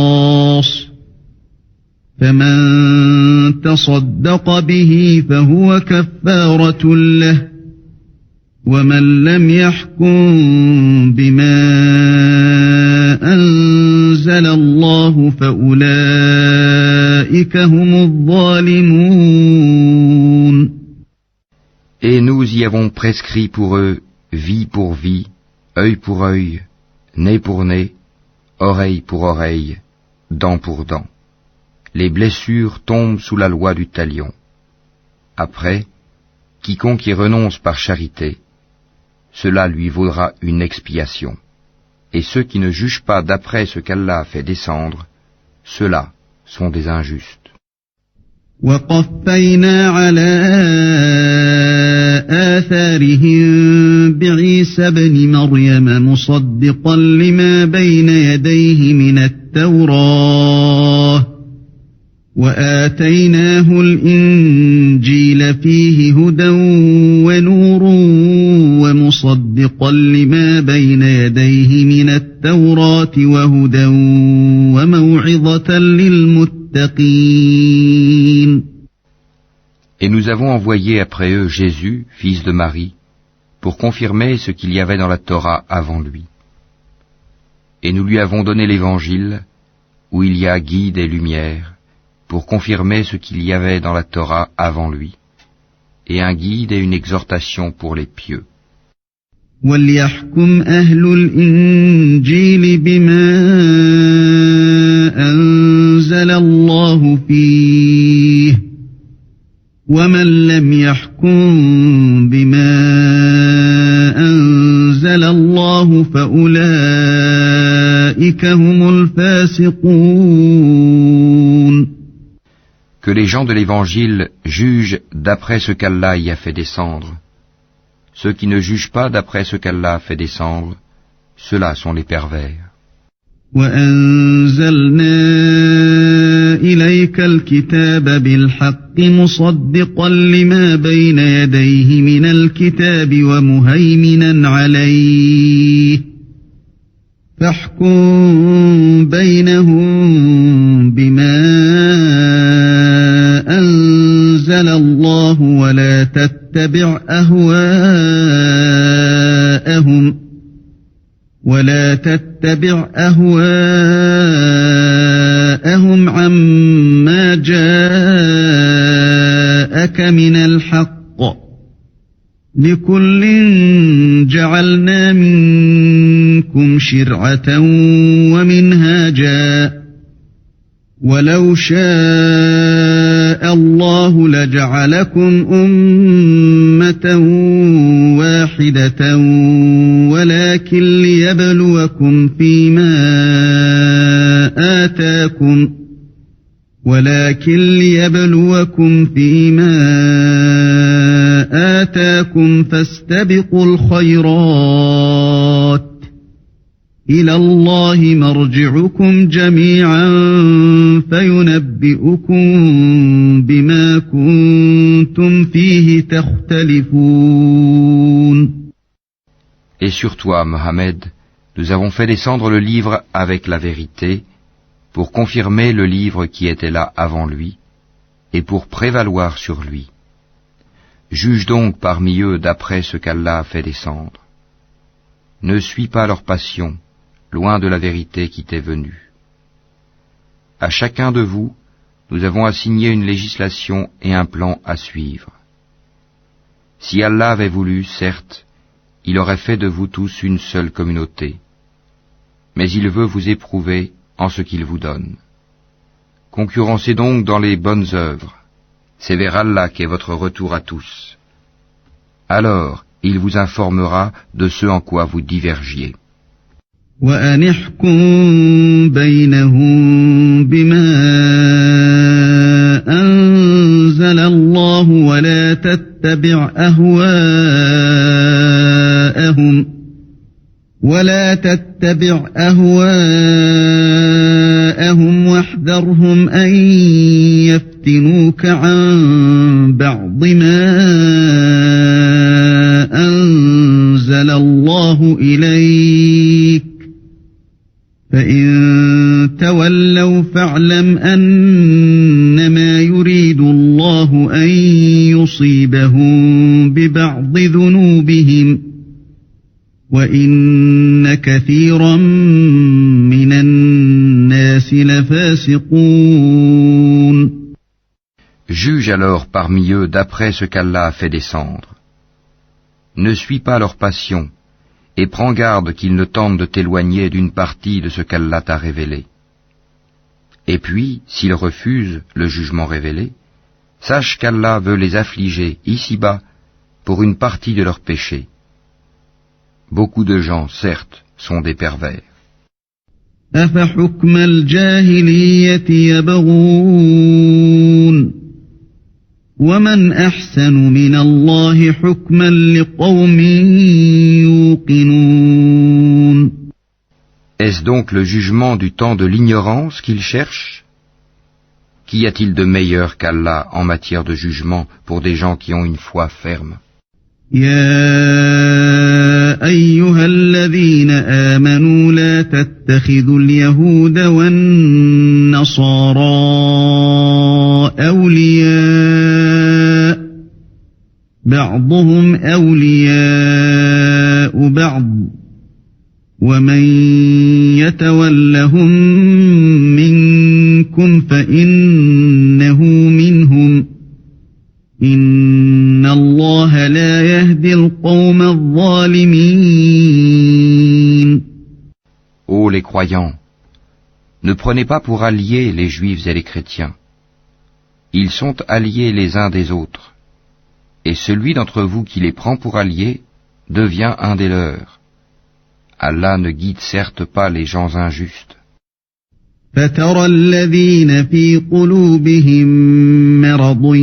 فمن تصدق به فهو كفارة له ومن لم يحكم بما أنزل الله فأولئك هم الظالمون. Et nous y avons prescrit pour eux vie pour vie, œil pour œil, nez pour nez, oreille pour oreille, dent pour dent. Les blessures tombent sous la loi du talion. Après, quiconque y renonce par charité, cela lui vaudra une expiation. Et ceux qui ne jugent pas d'après ce qu'Allah a fait descendre, ceux-là sont des injustes. وقفينا على آثارهم بعيسى ابن مريم مصدقا لما بين يديه من التوراة وآتيناه الإنجيل فيه هدى ونور ومصدقا لما بين يديه من التوراة وهدى وموعظة للمتقين. Et nous avons envoyé après eux Jésus, fils de Marie, pour confirmer ce qu'il y avait dans la Torah avant lui. Et nous lui avons donné l'Évangile, où il y a guide et lumière, pour confirmer ce qu'il y avait dans la Torah avant lui, et un guide et une exhortation pour les pieux. وَلْيَحْكُمْ أَهْلُ الْإِنْجِيلِ بِمَا أَنزَلَ اللَّهُ فِيهِ وَمَنْ لَمْ يَحْكُمْ بِمَا أَنزَلَ اللَّهُ فَأُولَئِكَ هُمُ الْفَاسِقُونَ. Que les gens de l'Évangile jugent d'après ce qu'Allah y a fait descendre. Ceux qui ne jugent pas d'après ce qu'Allah a fait descendre, ceux-là sont les pervers. وأنزلنا إليك الكتاب بالحق مصدقا لما بين يديه من الكتاب ومهيمنا عليه فاحكم بينهم بما أنزل الله ولا تتبع أهواءهم عما جاءك من الحق لكل جعلنا منكم شرعة ومنهاجا ولو شاء الله لجعلكم أمة واحدة ولكن ليبلوكم فيما آتاكم فاستبقوا الخيرات إلى الله مرجعكم جميعا فينبئكم بما كنتم فيه تختلفون. Et sur toi, Mohammed, nous avons fait descendre le livre avec la vérité, pour confirmer le livre qui était là avant lui, et pour prévaloir sur lui. Juge donc parmi eux d'après ce qu'Allah a fait descendre. Ne suis pas leur passion, loin de la vérité qui t'est venue. À chacun de vous, nous avons assigné une législation et un plan à suivre. Si Allah avait voulu, certes, il aurait fait de vous tous une seule communauté. Mais il veut vous éprouver en ce qu'il vous donne. Concurrencez donc dans les bonnes œuvres. C'est vers Allah qu'est votre retour à tous. Alors, il vous informera de ce en quoi vous divergiez. وأن احكم بينهم بما أنزل الله ولا تتبع أهواءهم واحذرهم أن يفتنوك عن بعض ما أنزل الله إليك فإن تولوا فاعلم أنما يريد الله أن يصيبهم ببعض ذنوبهم وإن كثيرا من الناس لفاسقون. Juge alors parmi eux d'après ce qu'Allah a fait descendre. Ne suis pas leur passion, et prends garde qu'ils ne tentent de t'éloigner d'une partie de ce qu'Allah t'a révélé. Et puis, s'ils refusent le jugement révélé, sache qu'Allah veut les affliger ici-bas pour une partie de leurs péchés. Beaucoup de gens, certes, sont des pervers. أفحكم الجاهلية يبغون ومن أحسن من الله حكما لقوم يوقنون. Est-ce donc le jugement du temps de l'ignorance qu'ils cherchent? Qu'y a-t-il de meilleur qu'Allah en matière de jugement pour des gens qui ont une foi ferme? يا أيها الذين آمنوا لا تتخذوا اليهود والنصارى أولياء بعضهم أولياء بعض ومن يتولهم منكم فإنه منهم إن الله لا يهدي القوم الظالمين. Ô les croyants, ne prenez pas pour alliés les juifs et les chrétiens. Ils sont alliés les uns des autres. Et celui d'entre vous qui les prend pour alliés devient un des leurs. Allah ne guide certes pas les gens injustes. فترى الذين في قلوبهم مرض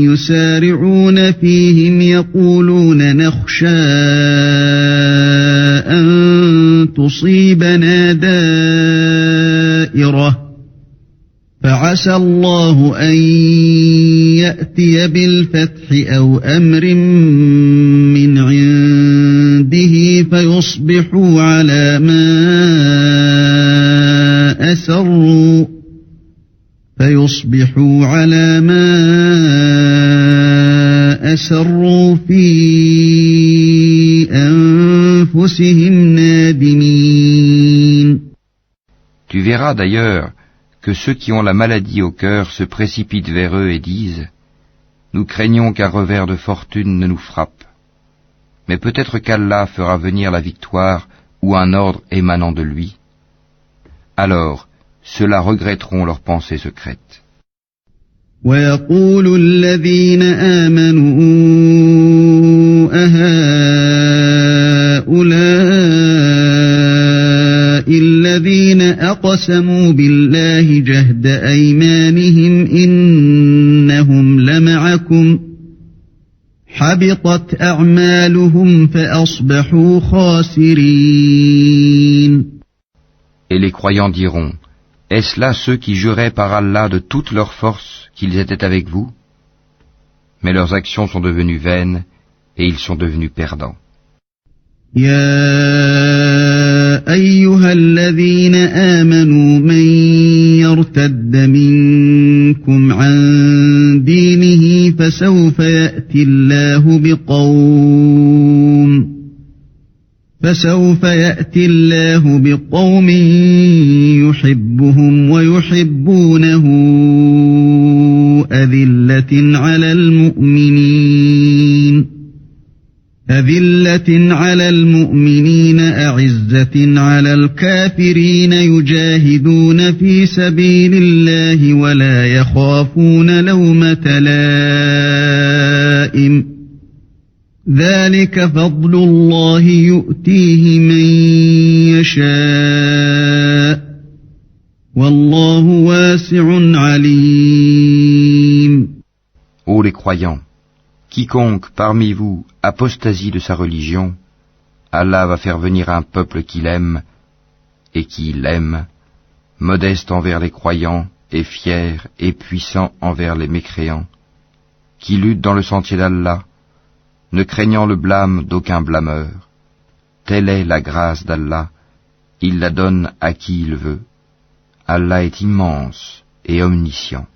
يسارعون فيهم يقولون نخشى أن تصيبنا دائرة فعسى الله أن يأتي بالفتح أو أمر من عنده فيصبحوا على ما أسروا في أنفسهم نادمين. Tu verras d'ailleurs que ceux qui ont la maladie au cœur se précipitent vers eux et disent « Nous craignons qu'un revers de fortune ne nous frappe. Mais peut-être qu'Allah fera venir la victoire ou un ordre émanant de lui. Alors, ceux-là regretteront leurs pensées secrètes. » ويقول الذين آمنوا أهؤلاء الذين أقسموا بالله جهد أيمانهم إنهم لمعكم حبطت أعمالهم فأصبحوا خاسرين. Et les croyants diront, est-ce là ceux qui juraient par Allah de toute leur force qu'ils étaient avec vous? Mais leurs actions sont devenues vaines et ils sont devenus perdants. يا أيها الذين آمنوا من يرتد منكم عن دينه فسوف يأتي الله بقوم يحبهم ويحبونه أذلة على المؤمنين أعزة على الكافرين يجاهدون في سبيل الله ولا يخافون لومة لائم ذلك فضل الله يؤتيه من يشاء والله واسع عليم. Ô les croyants, quiconque parmi vous apostasie de sa religion, Allah va faire venir un peuple qu'il aime et qui l'aime, modeste envers les croyants et fier et puissant envers les mécréants, qui lutte dans le sentier d'Allah, ne craignant le blâme d'aucun blâmeur. Telle est la grâce d'Allah, il la donne à qui il veut. Allah est immense et omniscient.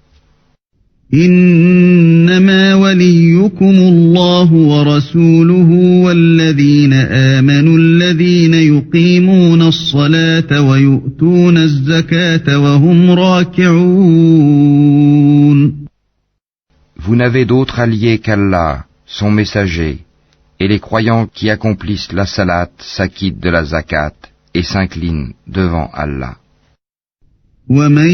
إنما وليكم الله ورسوله والذين آمنوا الذين يقيمون الصلاة ويؤتون الزكاة وهم راكعون. Vous n'avez d'autre allié qu'Allah, son messager, et les croyants qui accomplissent la salat s'acquittent de la zakat et s'inclinent devant Allah. ومن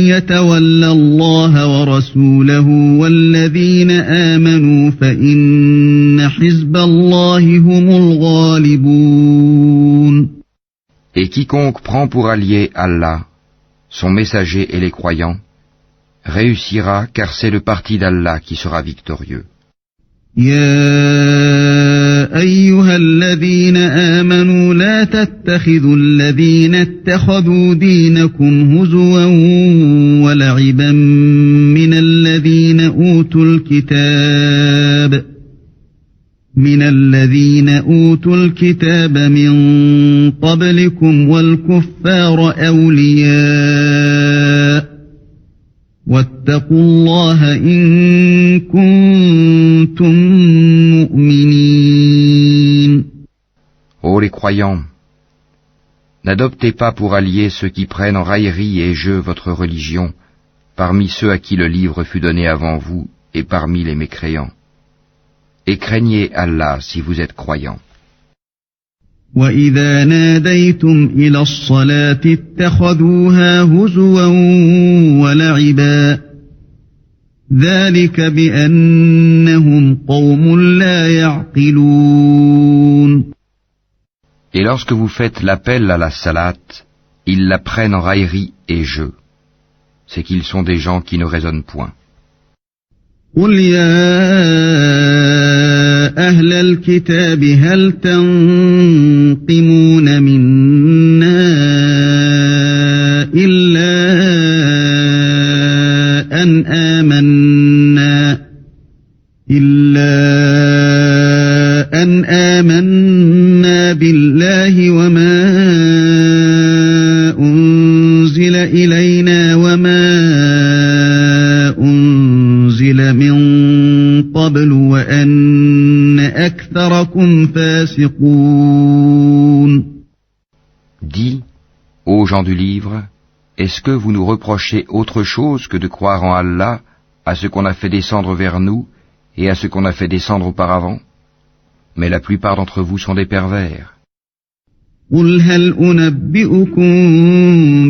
يتول الله ورسوله والذين آمنوا فإن حزب الله هم الغالبون. Et quiconque prend pour allié Allah, son messager et les croyants, réussira car c'est le parti d'Allah qui sera victorieux. يا أيها الذين آمنوا لا تتخذوا الذين اتخذوا دينكم هزوا ولعبا من الذين أوتوا الكتاب من قبلكم والكفار أولياء واتقوا الله إن كنتم مؤمنين. Ô les croyants, n'adoptez pas pour alliés ceux qui prennent en raillerie et jeu votre religion, parmi ceux à qui le livre fut donné avant vous et parmi les mécréants. Et craignez Allah si vous êtes croyants. وَإِذَا نَادَيْتُمْ إِلَى الصَّلَاةِ اتَّخَذُوهَا هُزُوًا وَلَعِبًا ذَلِكَ بِأَنَّهُمْ قَوْمٌ لَا يَعْقِلُونَ. Et lorsque vous faites l'appel à la salat, ils la prennent en raillerie et jeu. C'est qu'ils sont des gens qui ne raisonnent point. قُلْ يَا أَهْلَ الْكِتَابِ هَلْ تَنقِمُونَ مِنَّا أن آمنا بالله وما أنزل إلينا وما أنزل من قبل وأن أكثركم فاسقون. Dis, ô gens du livre, est-ce que vous nous reprochez autre chose que de croire en Allah, à ce qu'on a fait descendre vers nous et à ce qu'on a fait descendre auparavant? Mais la plupart d'entre vous sont des pervers. قل هل أنبئكم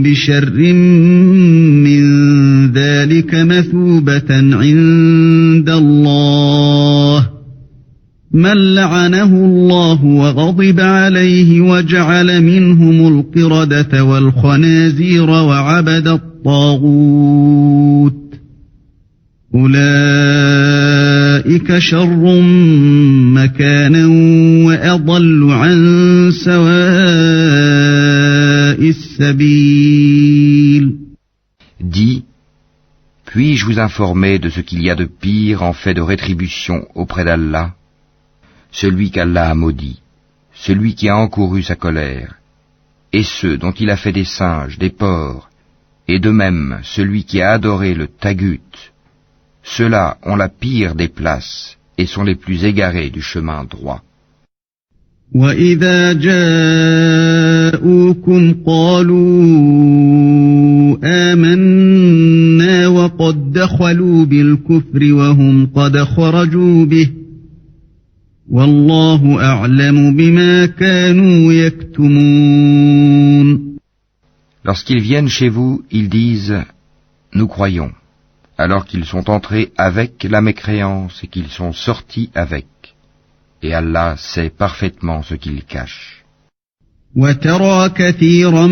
بشر من ذلك مثوبة عند الله من لعنه الله وغضب عليه وجعل منهم القردة والخنازير وعبد الطاغوت أولئك شر مكانا وأضل عن سواء السبيل. Dis, puis-je vous informer de ce qu'il y a de pire en fait de rétribution auprès d'Allah? Celui qu'Allah a maudit, celui qui a encouru sa colère, et ceux dont il a fait des singes, des porcs, et de même celui qui a adoré le tagut. Ceux-là ont la pire des places et sont les plus égarés du chemin droit. وَإِذَا جَاءُوكُمْ قَالُوا آمَنَّا وَقَدْ دَخَلُوا بِالْكُفْرِ وَهُمْ قَدْ خَرَجُوا بِهِ وَاللَّهُ أَعْلَمُ بِمَا كَانُوا يَكْتُمُونَ. Lorsqu'ils viennent chez vous, ils disent « Nous croyons », alors qu'ils sont entrés avec la mécréance et qu'ils sont sortis avec. Et Allah sait parfaitement ce qu'ils cachent. وَتَرَى كَثِيرًا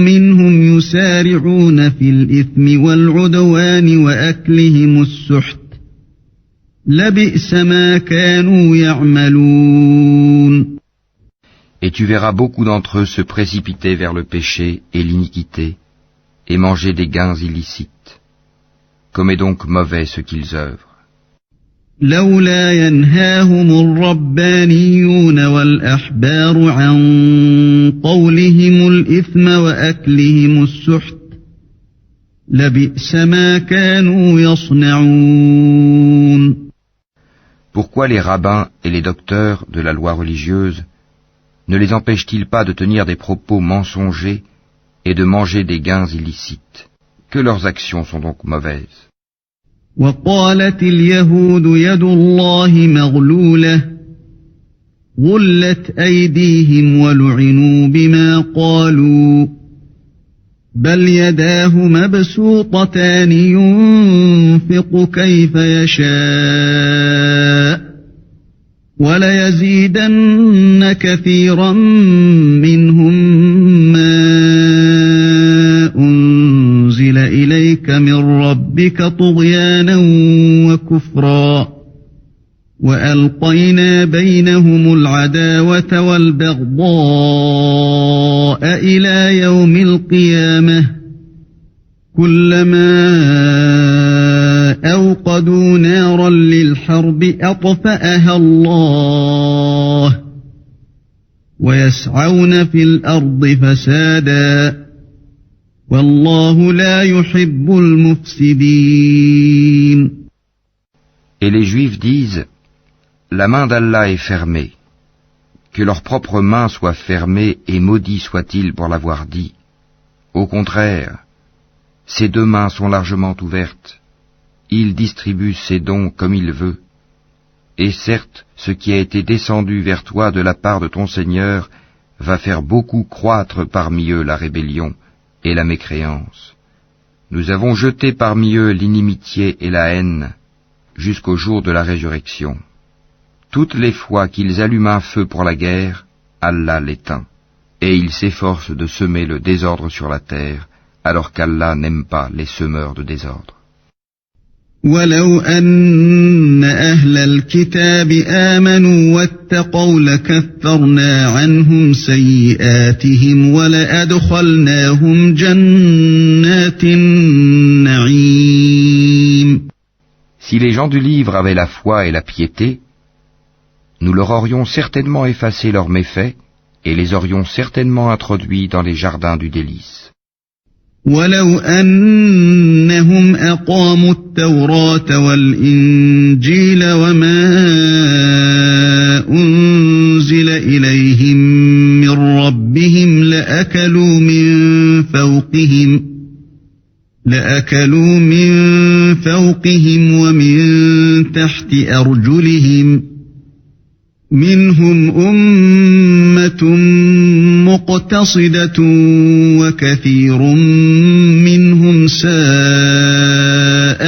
مِّنْهُمْ يُسَارِعُونَ فِي الْإِثْمِ وَالْعُدْوَانِ وَأَكْلِهِمُ السُّحْتَ لَبِئْسَ مَا كَانُوا يَعْمَلُونَ. Et tu verras beaucoup d'entre eux se précipiter vers le péché et l'iniquité et manger des gains illicites. Comme est donc mauvais ce qu'ils œuvrent. لولا ينهاهم الربانيون والأحبار عن قولهم الإثم وأكلهم السحت لبئس ما كانوا يصنعون. Pourquoi les rabbins et les docteurs de la loi religieuse ne les empêchent-ils pas de tenir des propos mensongers et de manger des gains illicites? Que leurs actions sont donc mauvaises. وقالت اليهود يد الله مغلولة غلت أيديهم ولعنوا بما قالوا بل يداه مبسوطتان ينفق كيف يشاء وليزيدن كثيرا منهم ما أنزل إليك من ربك طغيانا وكفرا وألقينا بينهم العداوة والبغضاء إلى يوم القيامة كلما أوقدوا نارا للحرب أطفأها الله ويسعون في الأرض فسادا والله لا يحب المفسدين. Et les Juifs disent, la main d'Allah est fermée, que leur propre main soit fermée et maudit soit-il pour l'avoir dit. Au contraire, ses deux mains sont largement ouvertes, il distribue ses dons comme il veut, et certes, ce qui a été descendu vers toi de la part de ton Seigneur va faire beaucoup croître parmi eux la rébellion et la mécréance. Nous avons jeté parmi eux l'inimitié et la haine jusqu'au jour de la résurrection. Toutes les fois qu'ils allument un feu pour la guerre, Allah l'éteint, et ils s'efforcent de semer le désordre sur la terre, alors qu'Allah n'aime pas les semeurs de désordre. ولو أن أهل الكتاب آمنوا واتقوا لكفرنا عنهم سيئاتهم ولأدخلناهم جنات النعيم. Si les gens du livre avaient la foi et la piété, nous leur aurions certainement effacé leurs méfaits et les aurions certainement introduits dans les jardins du délice. ولو أنهم أقاموا التوراة والإنجيل وما أنزل إليهم من ربهم لأكلوا من فوقهم ومن تحت أرجلهم منهم أمة مقتصدة وكثير منهم ساء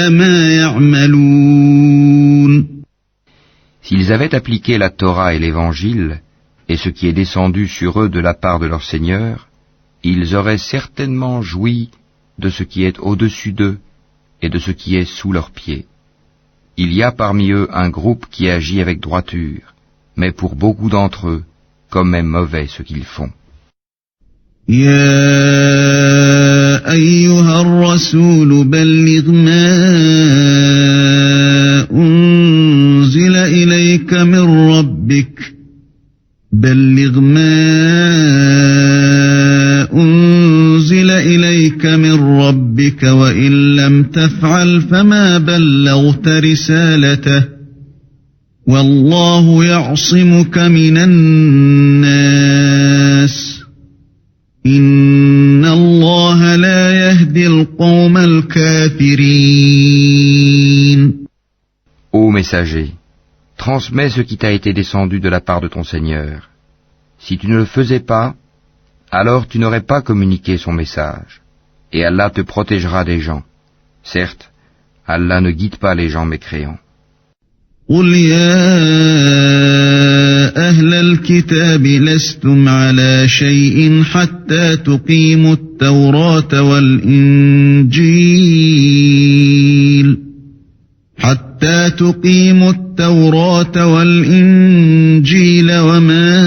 ما يعملون. S'ils avaient appliqué la Torah et l'Évangile, et ce qui est descendu sur eux de la part de leur Seigneur, ils auraient certainement joui de ce qui est au-dessus d'eux et de ce qui est sous leurs pieds. Il y a parmi eux un groupe qui agit avec droiture, mais pour beaucoup d'entre eux, comme est mauvais ce qu'ils font. يا أيها الرسول بلغ ما أنزل إليك من ربك وإن لم تفعل فما بلغت رسالته والله يعصمك من الناس إن الله لا يهدي القوم الكافرين. Ô messager, transmets ce qui t'a été descendu de la part de ton Seigneur. Si tu ne le faisais pas, alors tu n'aurais pas communiqué son message, et Allah te protégera des gens. Certes, Allah ne guide pas les gens mécréants. قل يا أهل الكتاب لستم على شيء حتى تقيموا التوراة والإنجيل وما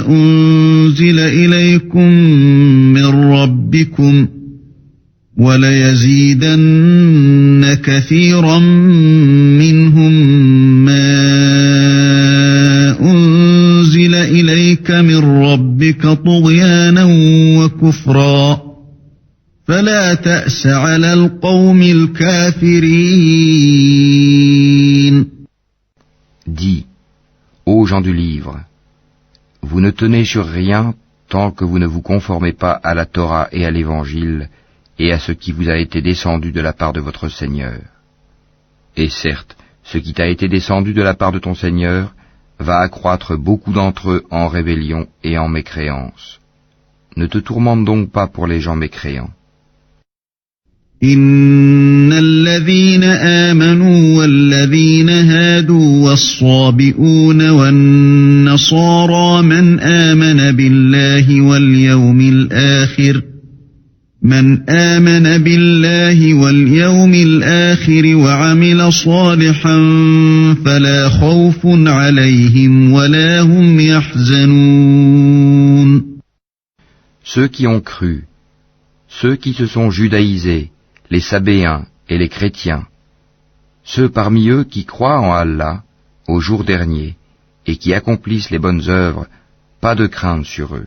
أنزل إليكم من ربكم وليزيدن كثيرا منهم ما أنزل إليك من ربك طغيانا وكفرا فلا تأس على القوم الكافرين. Dis, ô gens du livre, vous ne tenez sur rien tant que vous ne vous conformez pas à la Torah et à l'Évangile et à ce qui vous a été descendu de la part de votre Seigneur. Et certes, ce qui t'a été descendu de la part de ton Seigneur va accroître beaucoup d'entre eux en rébellion et en mécréance. Ne te tourmente donc pas pour les gens mécréants. إن الذين آمنوا والذين هادوا والصابئون والنصارى من آمن بالله واليوم الآخر وعمل صالحا فلا خوف عليهم ولا هم يحزنون. Ceux qui ont cru, ceux qui se sont judaïsés, les Sabéens et les chrétiens, ceux parmi eux qui croient en Allah, au jour dernier, et qui accomplissent les bonnes œuvres, pas de crainte sur eux,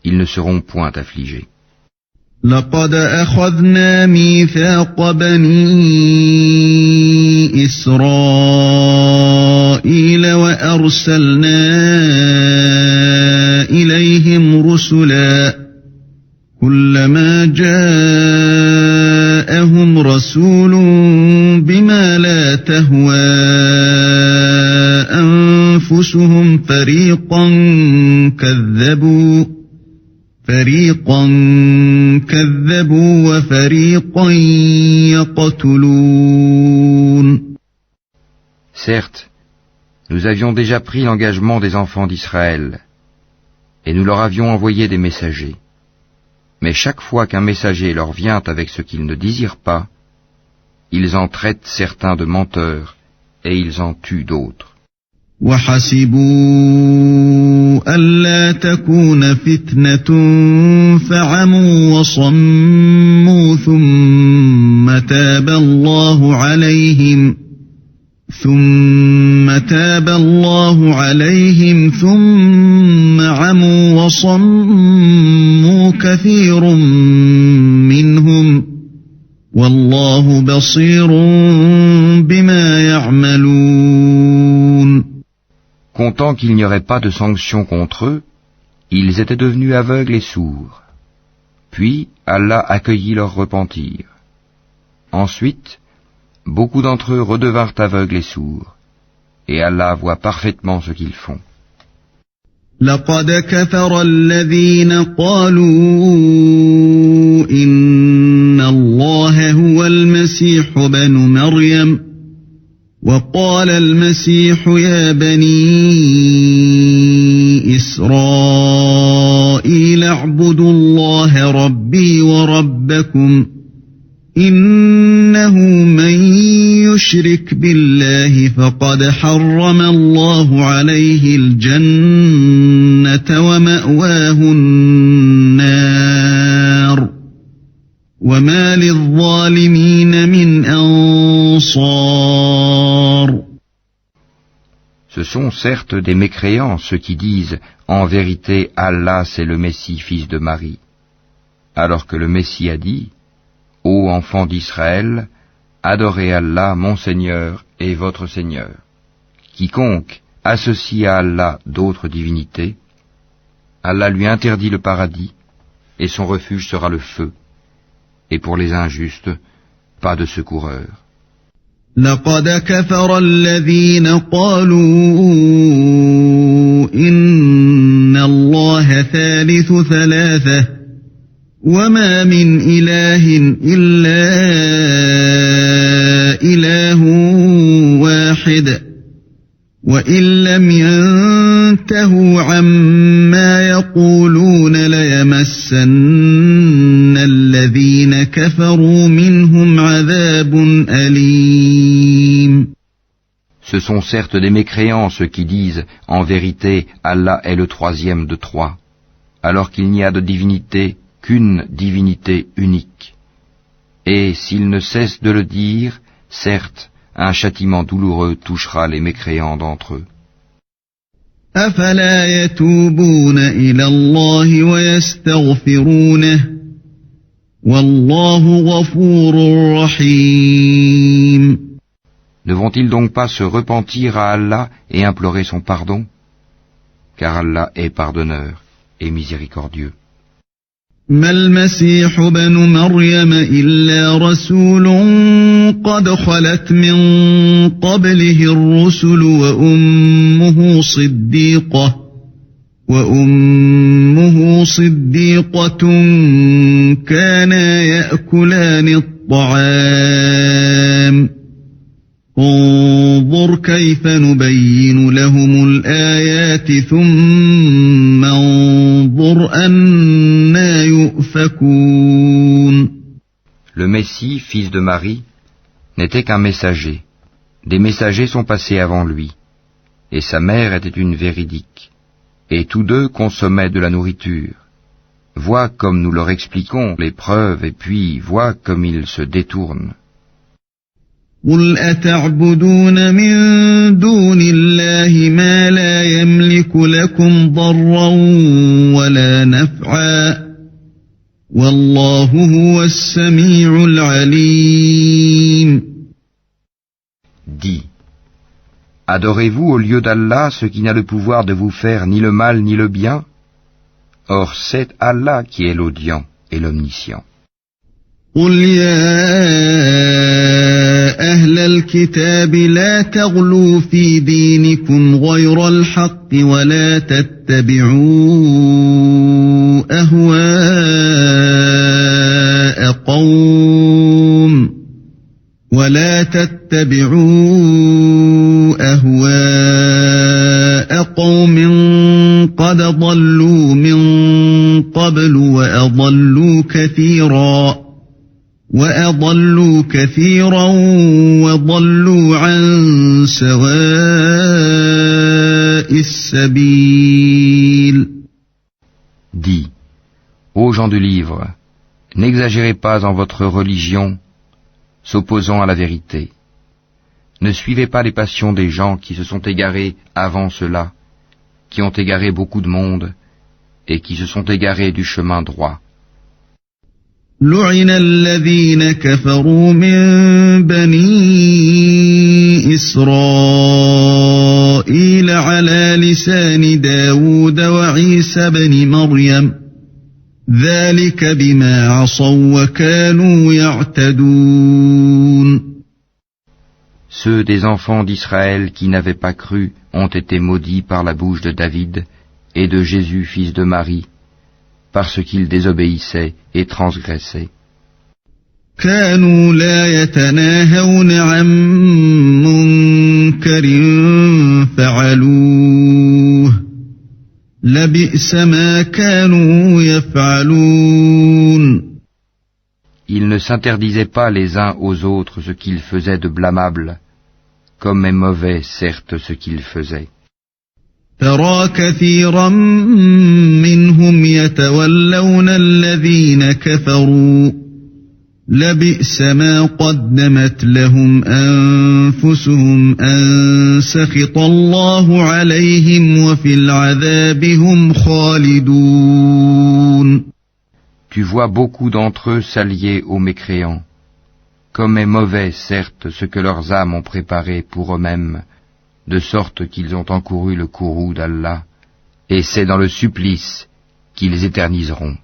ils ne seront point affligés. لقد أخذنا ميثاق بني إسرائيل وأرسلنا إليهم رسلا كلما جاءهم رسول بما لا تهوى أنفسهم فريقا كذبوا وفريقا يقتلون. Certes, nous avions déjà pris l'engagement des enfants d'Israël, et nous leur avions envoyé des messagers. Mais chaque fois qu'un messager leur vient avec ce qu'ils ne désirent pas, ils en traitent certains de menteurs, et ils en tuent d'autres. وحسبوا ألا تكون فتنة فعموا وصموا ثم تاب فتاب الله عليهم ثم عموا وصموا كثير منهم والله بصير بما يعملون. Comptant qu'il n'y aurait pas de sanction contre eux, ils étaient devenus aveugles et sourds. Puis Allah accueillit leur repentir. Ensuite, beaucoup d'entre eux redevinrent aveugles et sourds, et Allah voit parfaitement ce qu'ils font. لقد كفر الذين قالوا إن الله هو المسيح ابن مريم وقال المسيح يا بني إسرائيل اعبدوا الله ربي وربكم إنه من يشرك بالله فقد حرم الله عليه الجنة ومأواه النار وما للظالمين من أنصار. Ce sont certes des mécréants ceux qui disent « En vérité, Allah c'est le Messie, fils de Marie », alors que le Messie a dit « Ô enfants d'Israël, adorez Allah, mon Seigneur et votre Seigneur. Quiconque associe à Allah d'autres divinités, Allah lui interdit le paradis, et son refuge sera le feu. Et pour les injustes, pas de secoureur. لقد كفر الذين قالوا إن الله ثالث ثلاثة وما من إله إلا إله واحد وإن لم ينتهوا عما يقولون ليمسن الذين كفروا منهم عذاب أليم. Ce sont certes des mécréants ceux qui disent « En vérité, Allah est le troisième de trois », alors qu'il n'y a de divinité qu'une divinité unique. Et s'ils ne cessent de le dire, certes, un châtiment douloureux touchera les mécréants d'entre eux. أفلا يتوبون إلى الله ويستغفرونه والله غفور رحيم. Ne vont-ils donc pas se repentir à Allah et implorer son pardon? Car Allah est pardonneur et miséricordieux. ما المسيح ابن مريم إلا رسول قد خلت من قبله الرسل وأمه صديقة كانا يأكلان الطعام انظر كيف نبين لهم الآيات ثم انظر أنى يؤفكون. Le Messie, fils de Marie, n'était qu'un messager. Des messagers sont passés avant lui, et sa mère était une véridique. Et tous deux consommaient de la nourriture. Vois comme nous leur expliquons les preuves, et puis vois comme ils se détournent. قل أتعبدون من دون الله ما لا يملك لكم ضرا ولا نفعا والله هو السميع العليم. Dis, adorez-vous au lieu d'Allah ce qui n'a le pouvoir de vous faire ni le mal ni le bien? Or c'est Allah qui est l'audient et l'omniscient. قل يا أهل الكتاب لا تغلوا في دينكم غير الحق ولا تتبعوا أهواء قوم قد ضلوا من قبل وأضلوا كثيرا وضلوا عن سواء السبيل. Dis, ô gens du livre, n'exagérez pas en votre religion, s'opposant à la vérité. Ne suivez pas les passions des gens qui se sont égarés avant cela, qui ont égaré beaucoup de monde, et qui se sont égarés du chemin droit. لعن الذين كفروا من بني إسرائيل على لسان داود وعيسى بن مريم ذلك بما عصوا وكانوا يعتدون. Ceux des enfants d'Israël qui n'avaient pas cru ont été maudits par la bouche de David et de Jésus fils de Marie, parce qu'ils désobéissaient et transgressaient. كانوا لا يتناهون عن منكر فعلوه لبئس ما كانوا يفعلون. Ils ne s'interdisaient pas les uns aux autres ce qu'ils faisaient de blâmable, comme est mauvais certes ce qu'ils faisaient. ترى كثيرا منهم يتولون الذين كفروا لبئس ما قدمت لهم أنفسهم أن سخط الله عليهم وفي العذاب هم خالدون. Tu vois beaucoup d'entre eux s'allier aux mécréants, comme est mauvais certes ce que leurs âmes ont préparé pour eux-mêmes, de sorte qu'ils ont encouru le courroux d'Allah, et c'est dans le supplice qu'ils éterniseront.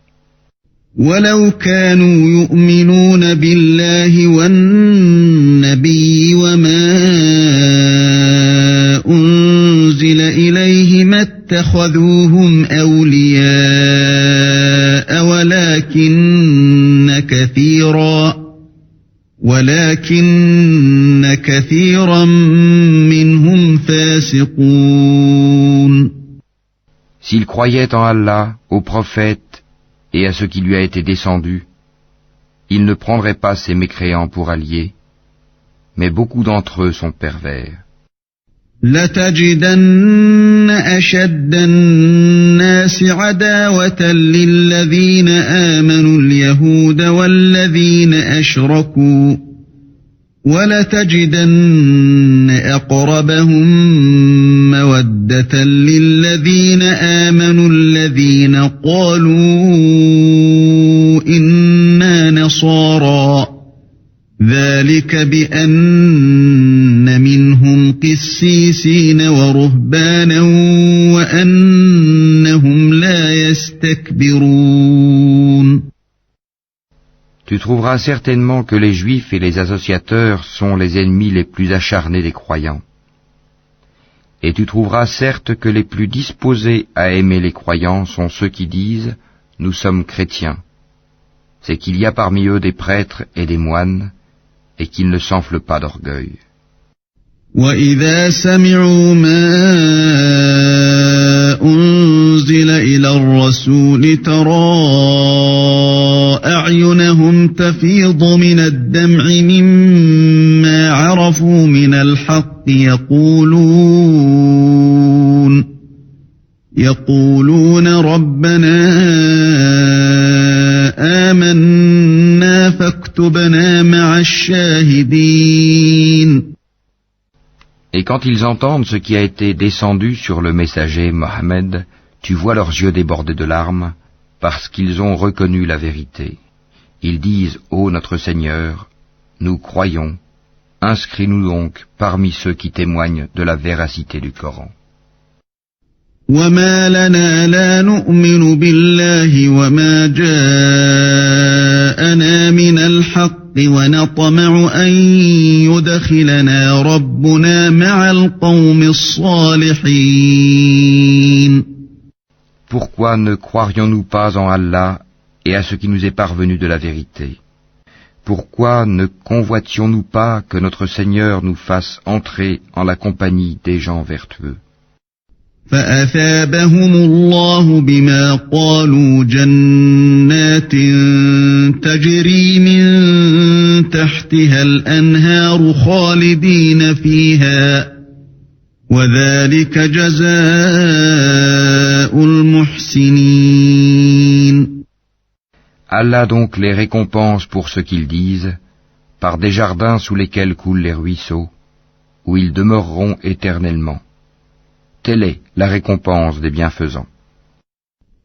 ولو كانوا يؤمنون بالله والنبي وما أنزل إليه ما اتخذوهم أولياء ولكن كثيرا منهم فاسقون. S'ils croyaient en Allah, au prophète et à ce qui lui a été descendu, ils ne prendraient pas ces mécréants pour alliés, mais beaucoup d'entre eux sont pervers. لتجدن أشد الناس عداوة للذين آمنوا اليهود والذين أشركوا ولتجدن أقربهم مودة للذين آمنوا الذين قالوا إنا نصارى ذلك بأن منهم قسيسين ورهبانا وأنهم لا يستكبرون. Tu trouveras certainement que les Juifs et les associateurs sont les ennemis les plus acharnés des croyants. Et tu trouveras certes que les plus disposés à aimer les croyants sont ceux qui disent « Nous sommes chrétiens ». C'est qu'il y a parmi eux des prêtres et des moines, et qu'ils ne s'enflent pas d'orgueil. وَإِذَا سَمِعُوا مَا أُنزِلَ إِلَى الرَّسُولِ تَرَى أَعْيُنَهُمْ تَفِيضُ مِنَ الدَّمْعِ مِمَّا عَرَفُوا مِنَ الْحَقِّ يقولون رَبَّنَا آمَنَّا فاكتبنا مع الشاهدين. Et quand ils entendent ce qui a été descendu sur le messager Mohammed, tu vois leurs yeux débordés de larmes, parce qu'ils ont reconnu la vérité. Ils disent, ô notre Seigneur, nous croyons, inscris-nous donc parmi ceux qui témoignent de la véracité du Coran. وما لنا لا نؤمن بالله وما جاءنا من الحق ونطمع أن يدخلنا ربنا مع القوم الصالحين. Pourquoi ne croirions-nous pas en Allah et à ce qui nous est parvenu de la vérité? Pourquoi ne convoitions-nous pas que notre Seigneur nous fasse entrer en la compagnie des gens vertueux? فأثابهم الله بما قالوا جنات تجري من تحتها الأنهار خالدين فيها وذلك جزاء المحسنين. Allah donc les récompense pour ce qu'ils disent, par des jardins sous lesquels coulent les ruisseaux, où ils demeureront éternellement. Telle est la récompense des bienfaisants.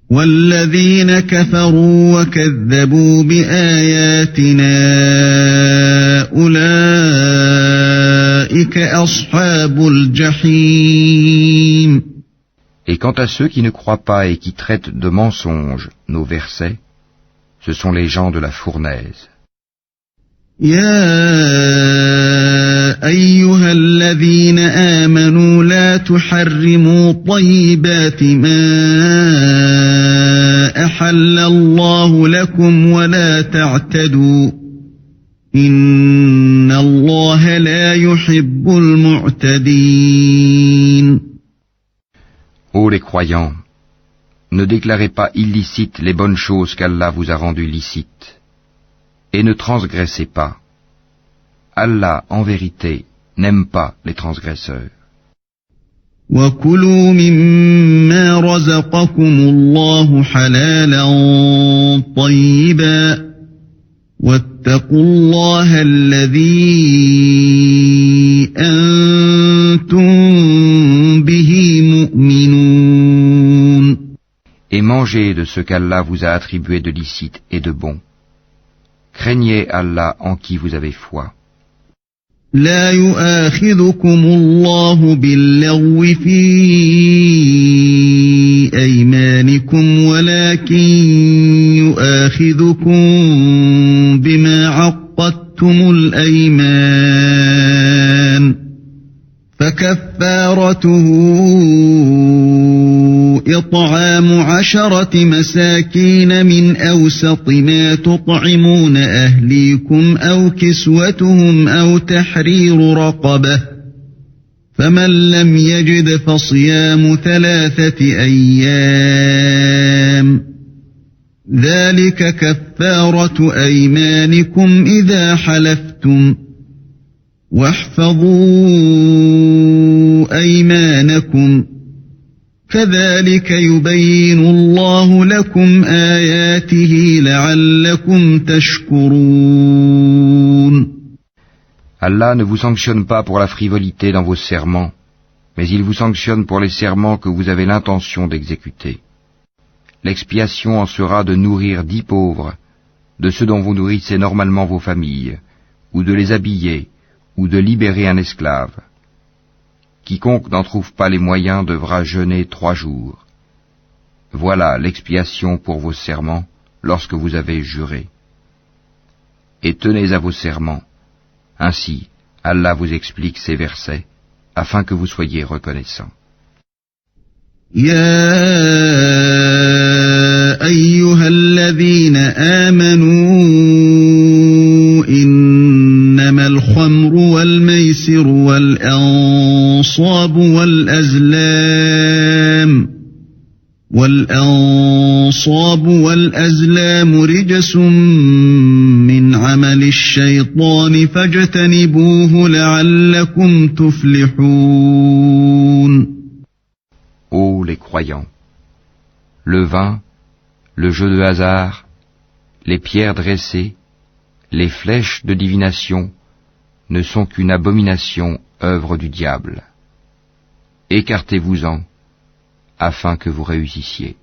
والذين كفروا وكذبوا بآياتنا أولئك أصحاب الجحيم. Et quant à ceux qui ne croient pas et qui traitent de mensonges nos versets, ce sont les gens de la fournaise. يا أيها الذين آمنوا لا تحرموا طيبات ما أحل الله لكم ولا تعتدوا إن الله لا يحب المعتدين. Ô les croyants, ne déclarez pas illicites les bonnes choses qu'Allah vous a rendues licites, et ne transgressez pas. Allah, en vérité, n'aime pas les transgresseurs. وَكُلُوا مِمَّا رَزَقَكُمُ اللَّهُ حَلَالًا طَيِّبًا وَاتَّقُوا اللَّهَ الَّذِي أَنْتُمْ بِهِ مُؤْمِنُونَ. Et mangez de ce qu'Allah vous a attribué de licite et de bon. Craignez Allah en qui vous avez foi. لا يؤاخذكم الله باللغو في أيمانكم ولكن يؤاخذكم بما عقدتم الأيمان فكفارته إطعام 10 مساكين من أوسط ما تطعمون أهليكم أو كسوتهم أو تحرير رقبة فمن لم يجد فصيام 3 أيام ذلك كفارة أيمانكم إذا حلفتم واحفظوا أيمانكم كذلك يبين الله لكم آياته لعلكم تشكرون. Allah ne vous sanctionne pas pour la frivolité dans vos serments, mais il vous sanctionne pour les serments que vous avez l'intention d'exécuter. L'expiation en sera de nourrir 10 pauvres, de ceux dont vous nourrissez normalement vos familles, ou de les habiller, ou de libérer un esclave. Quiconque n'en trouve pas les moyens devra jeûner 3 jours. Voilà l'expiation pour vos serments lorsque vous avez juré. Et tenez à vos serments. Ainsi, Allah vous explique ces versets, afin que vous soyez reconnaissants. يا أيها الذين آمنوا إنما الخمر والميسر والأنصاب والأزلام رجس من عمل الشيطان فاجتنبوه لعلكم تفلحون. Ô les croyants, le vin, le jeu de hasard, les pierres dressées, les flèches de divination ne sont qu'une abomination, œuvre du diable. Écartez-vous-en, afin que vous réussissiez.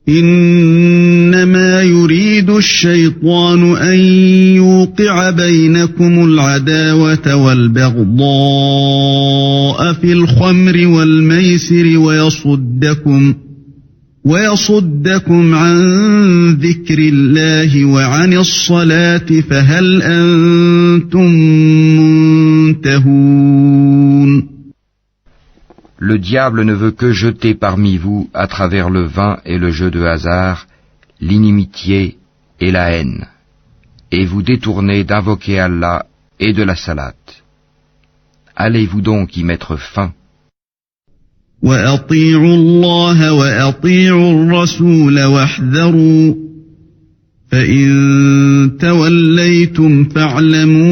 إنما يريد الشيطان أن يوقع بينكم العداوة والبغضاء في الخمر والميسر ويصدكم عن ذكر الله وعن الصلاة فهل أنتم منتهون. Le diable ne veut que jeter parmi vous, à travers le vin et le jeu de hasard, l'inimitié et la haine, et vous détourner d'invoquer Allah et de la salate. Allez-vous donc y mettre fin. وَأَطِيعُوا اللَّهَ وَأَطِيعُوا الرَّسُولَ وَاحْذَرُوا فَإِن تَوَلَّيْتُمْ فَاعْلَمُوا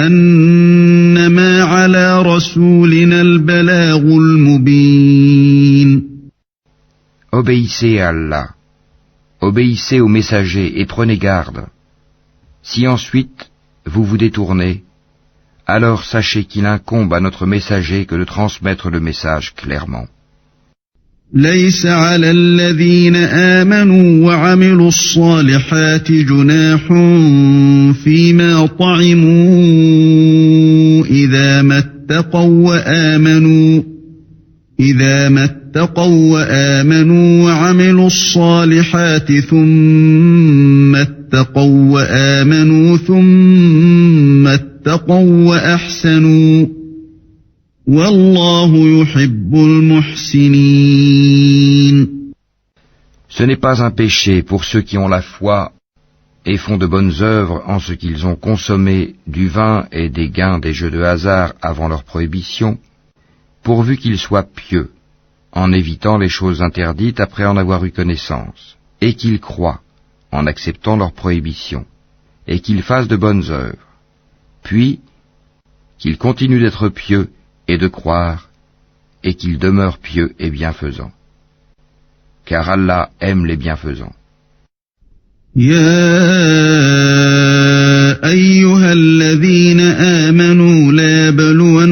أَنَّمَا عَلَى رَسُولِنَا الْبَلَاغُ الْمُبِينُ. Obéissez à Allah, obéissez aux messagers et prenez garde. Si ensuite vous vous détournez, alors sachez qu'il incombe à notre messager que de transmettre le message clairement. ليس على الذين آمنوا وعملوا الصالحات جناح فيما طعموا إذا ما اتقوا وآمنوا وعملوا الصالحات ثم اتقوا وآمنوا ثم اتقوا وأحسنوا والله يحب المحسنين. Ce n'est pas un péché pour ceux qui ont la foi et font de bonnes œuvres en ce qu'ils ont consommé du vin et des gains des jeux de hasard avant leur prohibition, pourvu qu'ils soient pieux, en évitant les choses interdites après en avoir eu connaissance, et qu'ils croient, en acceptant leur prohibition, et qu'ils fassent de bonnes œuvres, puis qu'ils continuent d'être pieux et de croire, et qu'ils demeurent pieux et bienfaisants. Car Allah aime les bienfaisants. يا أيها الذين آمنوا لا يبلونكم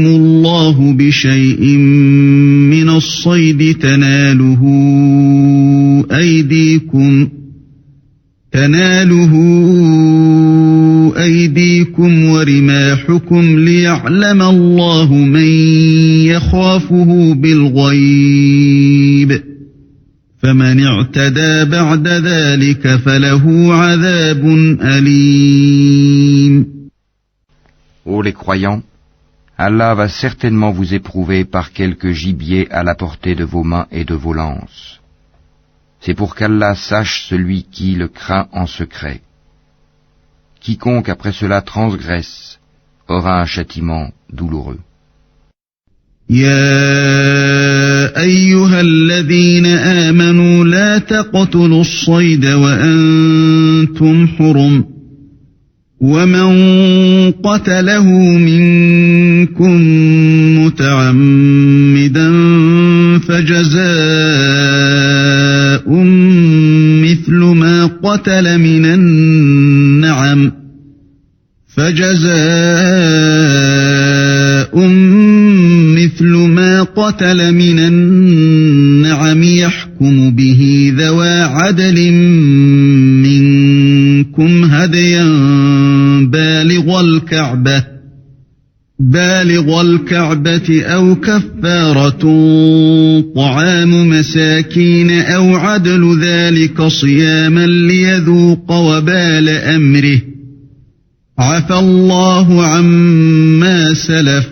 الله بشيء من الصيد تناله أيديكم ورماحكم ليعلم الله من يخافه بالغيب فمن اعتدى بعد ذلك فله عذاب أليم. Ô les croyants, Allah va certainement vous éprouver par quelque gibier à la portée de vos mains et de vos lances. C'est pour qu'Allah sache celui qui le craint en secret. Quiconque après cela transgresse aura un châtiment douloureux. يا أيها الذين آمنوا لا تقتلوا الصيد وأنتم حرم ومن قتله منكم متعمدا فجزاء مثل ما قتل من النعم يحكم به ذوى عدل منكم هديا بالغ الكعبة أو كفارة طعام مساكين أو عدل ذلك صياما ليذوق وبال أمره عفى الله عما سلف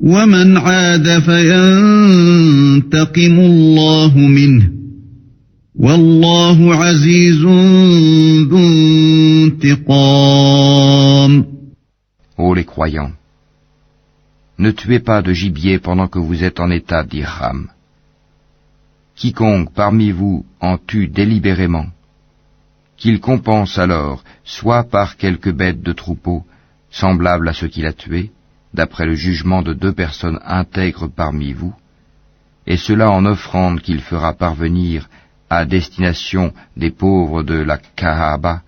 ومن عاد فينتقم الله منه والله عزيز ذو انتقام. Ô les croyants, ne tuez pas de gibier pendant que vous êtes en état d'ihram. Quiconque parmi vous en tue délibérément, qu'il compense alors soit par quelque bête de troupeau semblable à ce qu'il a tué, d'après le jugement de 2 personnes intègres parmi vous, et cela en offrande qu'il fera parvenir à destination des pauvres de la Kaaba,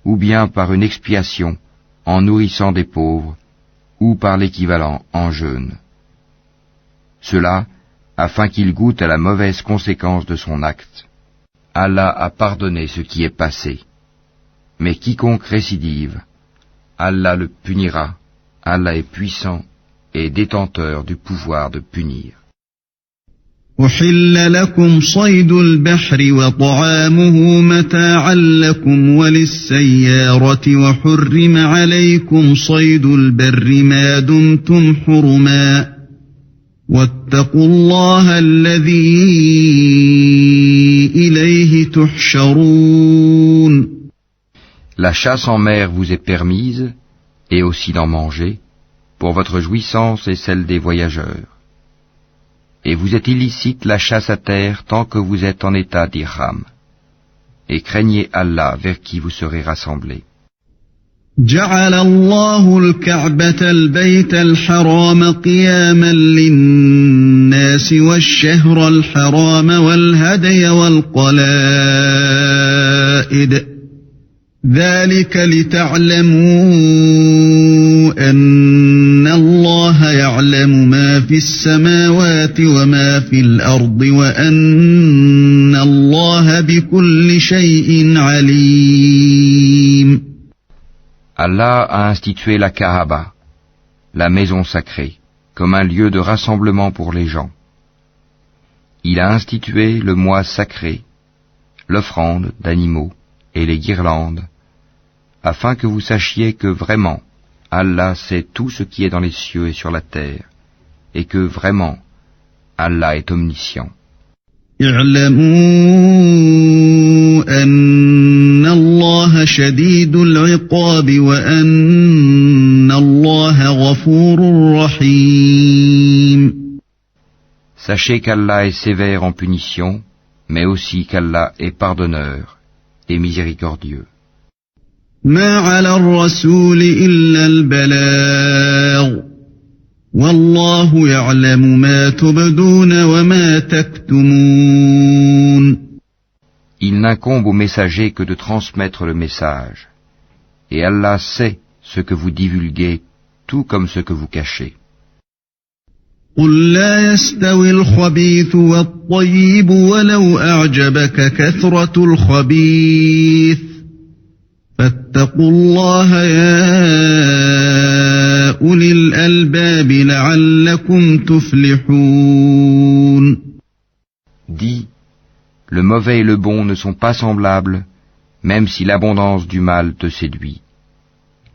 ou bien par une expiation en nourrissant des pauvres, ou par l'équivalent en jeûne. Cela, afin qu'il goûte à la mauvaise conséquence de son acte. Allah a pardonné ce qui est passé. Mais quiconque récidive, Allah le punira. Allah est puissant et détenteur du pouvoir de punir. أحل لكم صيد البحر وطعامه متاعا لكم وللسيارة وحرم عليكم صيد البر ما دمتم حرما واتقوا الله الذي إليه تحشرون. La chasse en mer vous est permise, et aussi d'en manger, pour votre jouissance et celle des voyageurs. Et vous êtes illicite la chasse à terre tant que vous êtes en état d'ihram. Et craignez Allah vers qui vous serez rassemblés. جعل الله الكعبة البيت الحرام قياما للناس والشهر الحرام والهدي والقلائد ذلك لتعلموا أن الله يعلم ما في السماوات وما في الأرض وأن الله بكل شيء عليم. Allah a institué la Kaaba, la maison sacrée, comme un lieu de rassemblement pour les gens. Il a institué le mois sacré, l'offrande d'animaux et les guirlandes, afin que vous sachiez que vraiment, Allah sait tout ce qui est dans les cieux et sur la terre, et que vraiment, Allah est omniscient. اعلموا أن الله شديد العقاب وأن الله غفور رحيم. Sachez qu'Allah est sévère en punition, mais aussi qu'Allah est pardonneur et miséricordieux. ما على الرسول إلا البلاغ والله يعلم ما تبدون وما تكتمون. Il n'incombe au messager que de transmettre le message, et Allah sait ce que vous divulguez, tout comme ce que vous cachez. قل لا يستوي الخبيث والطيب ولو أعجبك كثرة الخبيث فاتقوا الله يا أولي الألباب لعلكم تفلحون. Dis, le mauvais et le bon ne sont pas semblables, même si l'abondance du mal te séduit.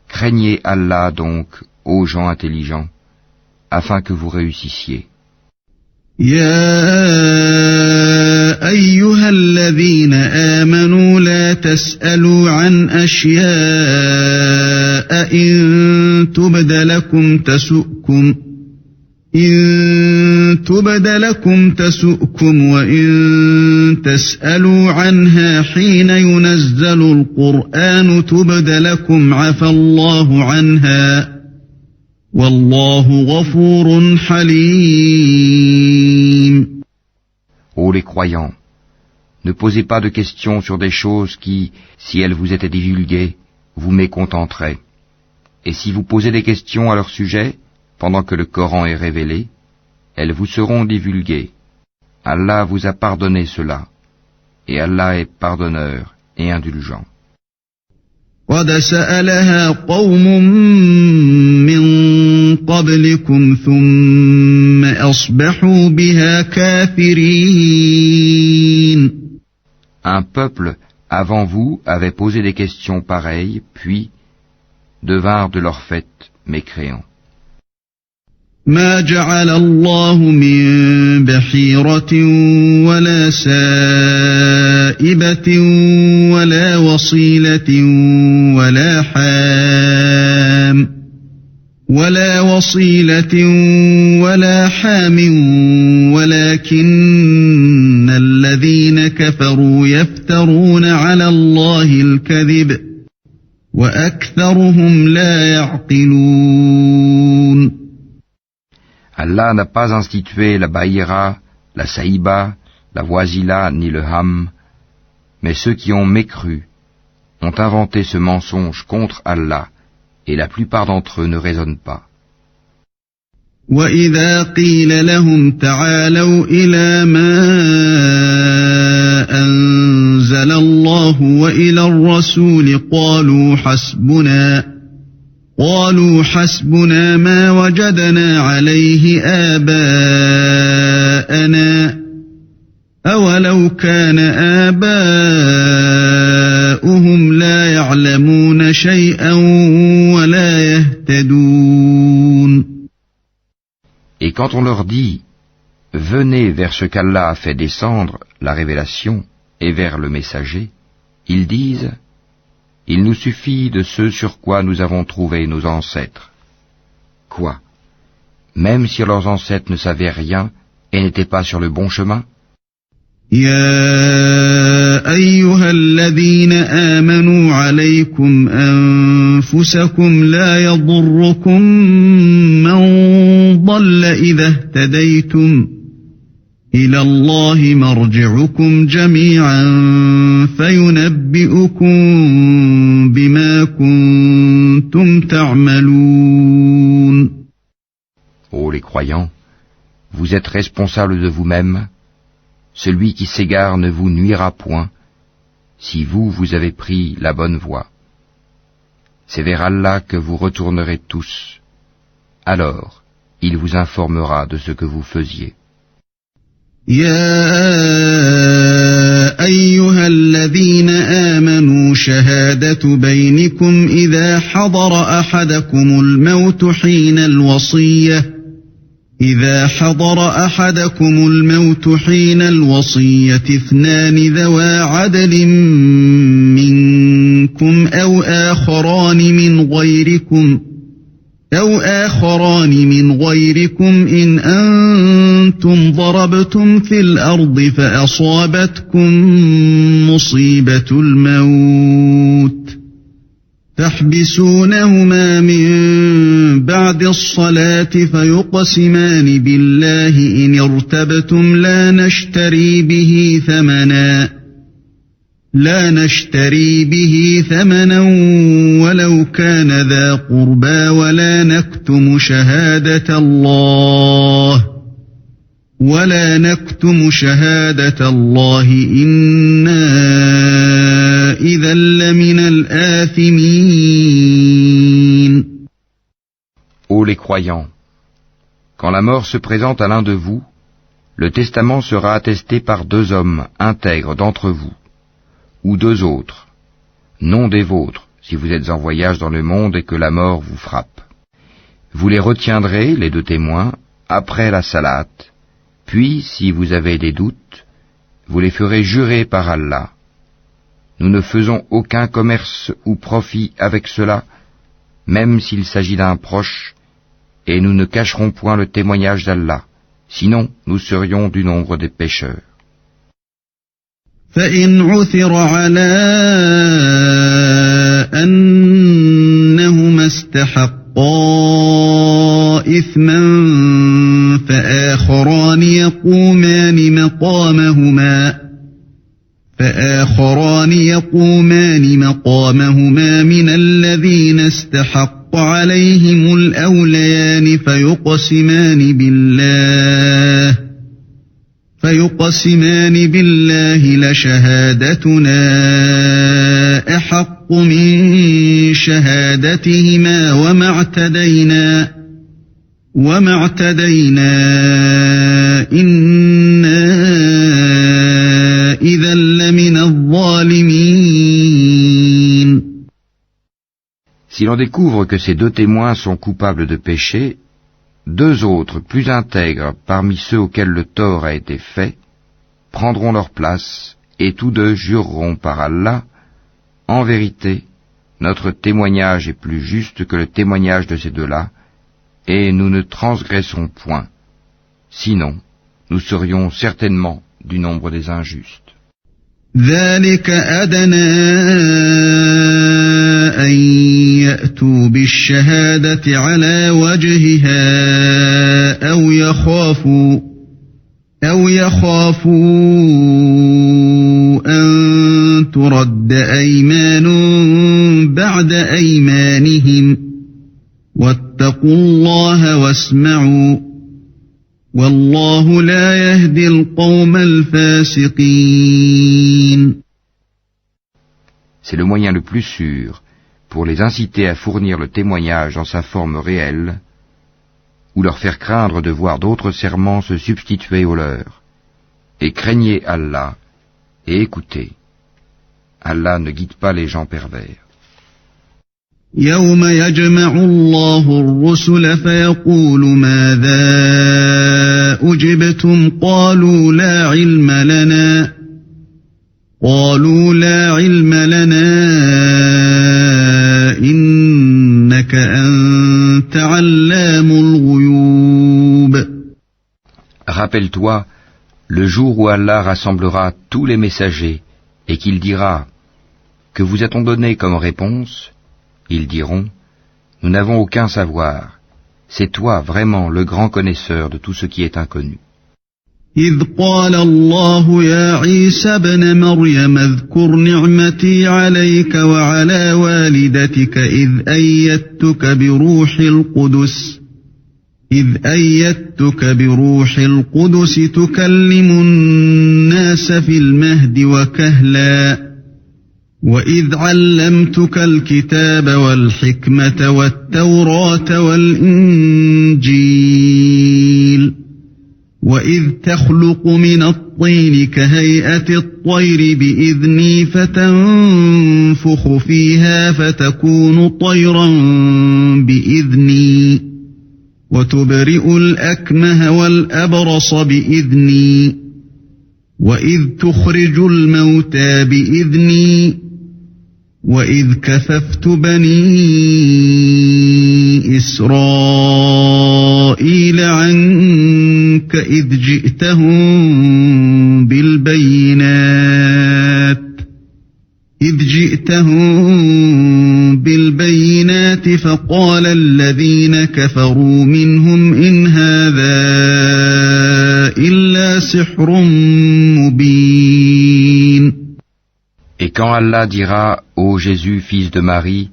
Craignez Allah donc, ô gens intelligents, afin que vous réussissiez. يا أيها الذين آمنوا لا تسألوا عن أشياء إن تبد لكم تسؤكم وإن تسألوا عنها حين ينزل القرآن تبد لكم عفى الله عنها والله غفور حليم. Ô les croyants, ne posez pas de questions sur des choses qui, si elles vous étaient divulguées, vous mécontenteraient. Et si vous posez des questions à leur sujet, pendant que le Coran est révélé, elles vous seront divulguées. Allah vous a pardonné cela, et Allah est pardonneur et indulgent. قد سألها قوم من قبلكم ثم أصبحوا بها كافرين. Un peuple avant vous avait posé des questions pareilles, puis devinrent de leur fait mécréants. ما جعل الله من بحيرة ولا سائبة ولا وصيلة ولا حام ولكن الذين كفروا يفترون على الله الكذب وأكثرهم لا يعقلون. Allah n'a pas institué la Bahira, la Saïba, la Wasila ni le Ham, mais ceux qui ont mécru ont inventé ce mensonge contre Allah, et la plupart d'entre eux ne raisonnent pas. وَإِذَا قِيلَ لَهُمْ تَعَالَوْا إِلَى مَا أَنزَلَ اللَّهُ وَإِلَى الرَّسُولِ قالوا حسبنا ما وجدنا عليه آباءنا أولو كان آباؤهم لا يعلمون شيئا ولا يهتدون. Et quand on leur dit « Venez vers ce qu'Allah a fait descendre, la révélation, et vers le messager », ils disent « Il nous suffit de ce sur quoi nous avons trouvé nos ancêtres. » Quoi? Même si leurs ancêtres ne savaient rien et n'étaient pas sur le bon chemin? يا أيها الذين آمنوا عليكم أنفسكم لا يضركم من ضل إذا اهتديتم إلى الله مرجعكم جميعا فينبئكم بما كنتم تعملون. Ô les croyants, vous êtes responsables de vous-mêmes. Celui qui s'égare ne vous nuira point, si vous avez pris la bonne voie. C'est vers Allah que vous retournerez tous. Alors, il vous informera de ce que vous faisiez. يا أيها الذين آمنوا شهادة بينكم إذا حضر أحدكم الموت حين الوصية اثنان ذوى عدل منكم أو آخران من غيركم إن أنتم ضربتم في الأرض فأصابتكم مصيبة الموت تحبسونهما من بعد الصلاة فيقسمان بالله إن ارتبتم لا نشتري به ثمنا ولو كان ذا قربى ولا نكتم شهادة الله إنا إذا لمن الآثمين. Ô les croyants, quand la mort se présente à l'un de vous, le testament sera attesté par 2 hommes intègres d'entre vous, ou 2 autres, non des vôtres, si vous êtes en voyage dans le monde et que la mort vous frappe. Vous les retiendrez, les 2 témoins, après la salate, puis, si vous avez des doutes, vous les ferez jurer par Allah. Nous ne faisons aucun commerce ou profit avec cela, même s'il s'agit d'un proche, et nous ne cacherons point le témoignage d'Allah, sinon nous serions du nombre des pécheurs. فإن عثر على أنهما استحقا إثما فآخران يقومان مقامهما من الذين استحق عليهم الأوليان فيقسمان بالله لشهادتنا أحق من شهادتهما وما اعتدينا إنا إذا لمن الظالمين. Si l'on découvre que ces 2 témoins sont coupables de péché, 2 autres plus intègres parmi ceux auxquels le tort a été fait prendront leur place et tous 2 jureront par Allah, en vérité, notre témoignage est plus juste que le témoignage de ces 2-là, et nous ne transgressons point. Sinon, nous serions certainement du nombre des injustes. ذلك أدنى أن يأتوا بالشهادة على وجهها أو يخافوا أن ترد أيمان بعد أيمانهم واتقوا الله واسمعوا والله لا يهدي القوم الفاسقين. C'est le moyen le plus sûr pour les inciter à fournir le témoignage dans sa forme réelle, ou leur faire craindre de voir d'autres serments se substituer aux leurs. Et craignez Allah, et écoutez. Allah ne guide pas les gens pervers. يوم يجمع الله الرسل فيقول ماذا أجبتم قالوا لا علم لنا إنك أنت علام الغيوب. Rappelle-toi le jour où Allah rassemblera tous les messagers et qu'il dira « Que vous a-t-on donné comme réponse ?» Ils diront, nous n'avons aucun savoir, c'est toi vraiment le grand connaisseur de tout ce qui est inconnu. إذ قال الله يا عيسى ابن مريم اذكر نعمتي عليك وعلى والدتك إذ أيدتك بروح القدس تكلم الناس في المهد وكهلا وإذ علمتك الكتاب والحكمة والتوراة والإنجيل وإذ تخلق من الطين كهيئة الطير بإذني فتنفخ فيها فتكون طيرا بإذني وتبرئ الأكمه والأبرص بإذني وإذ تخرج الموتى بإذني وإذ كففت بني إسرائيل عنك إذ جئتهم بالبينات فقال الذين كفروا منهم إن هذا إلا سحر مبين. Et quand Allah dira, ô Jésus, fils de Marie,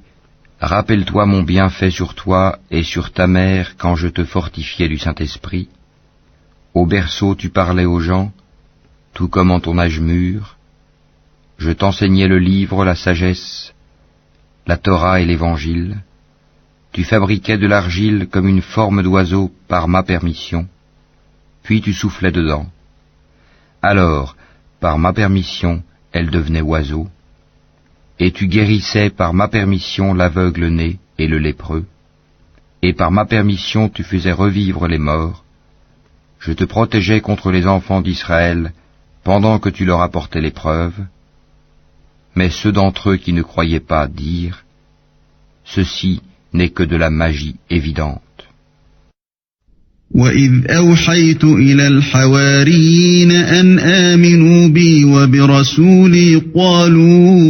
rappelle-toi mon bienfait sur toi et sur ta mère quand je te fortifiais du Saint-Esprit. Au berceau tu parlais aux gens, tout comme en ton âge mûr. Je t'enseignais le livre, la sagesse, la Torah et l'Évangile. Tu fabriquais de l'argile comme une forme d'oiseau par ma permission, puis tu soufflais dedans. Alors, par ma permission, elle devenait oiseau, et tu guérissais par ma permission l'aveugle-né et le lépreux, et par ma permission tu faisais revivre les morts. Je te protégeais contre les enfants d'Israël pendant que tu leur apportais l'épreuve. Mais ceux d'entre eux qui ne croyaient pas dirent, ceci n'est que de la magie évidente. وَإِذْ أَوْحَيْتُ إِلَى الْحَوَارِيِّينَ أَنْ آمِنُوا بِي وَبِرَسُولِي قَالُوا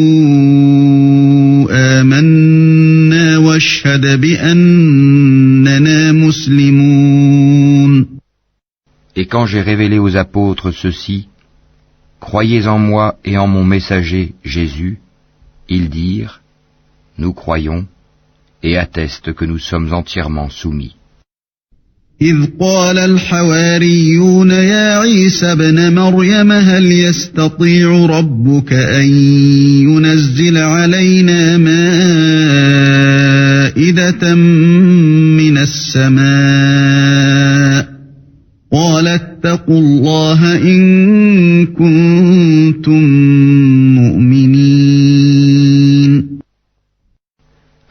آمَنَّا وَاشْهَدْ بِأَنَّنَا مُسْلِمُونَ. Et quand j'ai révélé aux apôtres ceci, croyez en moi et en mon messager Jésus, ils dirent, nous croyons, et attestent que nous sommes entièrement soumis. إذ قال الحواريون يا عيسى ابن مريم هل يستطيع ربك أن ينزل علينا مائدة من السماء قال اتقوا الله إن كنتم مؤمنين.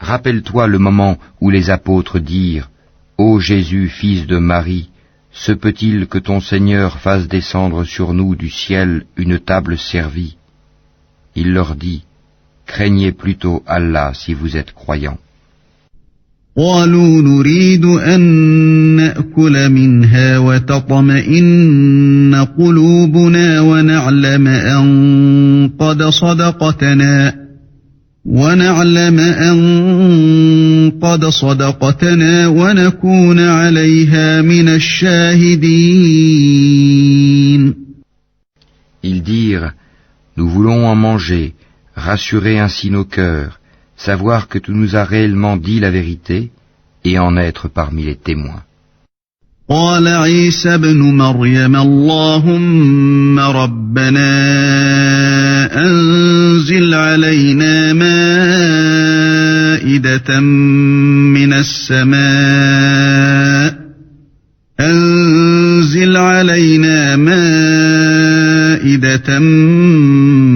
Rappelle-toi le moment où les apôtres dirent, ô Jésus, fils de Marie, se peut-il que ton Seigneur fasse descendre sur nous du ciel une table servie? Il leur dit, craignez plutôt Allah si vous êtes croyants. قالوا نريد أن نأكل منها وتطمئن قلوبنا ونعلم أن قد صدقتنا ونكون عليها من الشاهدين. Ils dirent, nous voulons en manger, rassurer ainsi nos cœurs, savoir que tu nous as réellement dit la vérité et en être parmi les témoins. قال عيسى ابن مريم اللهم ربنا أنزل علينا مائدة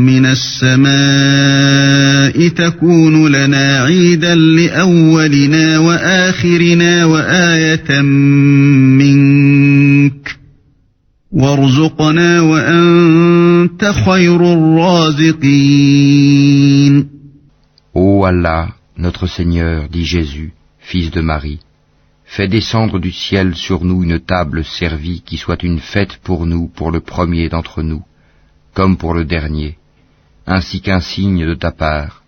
من السماء تكون لنا عيدا لأولنا وآخرنا وآية منك وارزقنا وأنت خير الرازقين. Ô Allah, notre Seigneur, dit Jésus, fils de Marie, fais descendre du ciel sur nous une table servie qui soit une fête pour nous, pour le premier d'entre nous, comme pour le dernier, ainsi qu'un signe de ta part.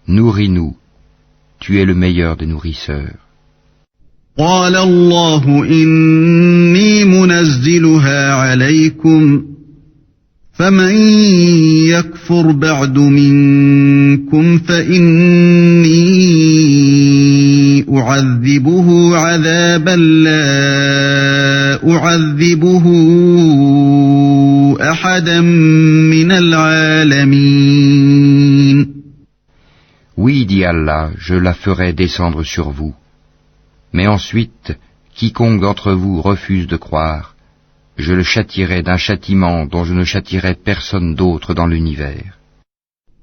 Nourris-nous, tu es le meilleur des nourrisseurs. قال الله إني منزلها سأنزلها عليكم فمن يكفر بعد منكم فإني أعذبه عذابا لا أعذبه أحدا من العالمين. Oui, dit Allah, je la ferai descendre sur vous. Mais ensuite, quiconque d'entre vous refuse de croire, je le châtierai d'un châtiment dont je ne châtierai personne d'autre dans l'univers.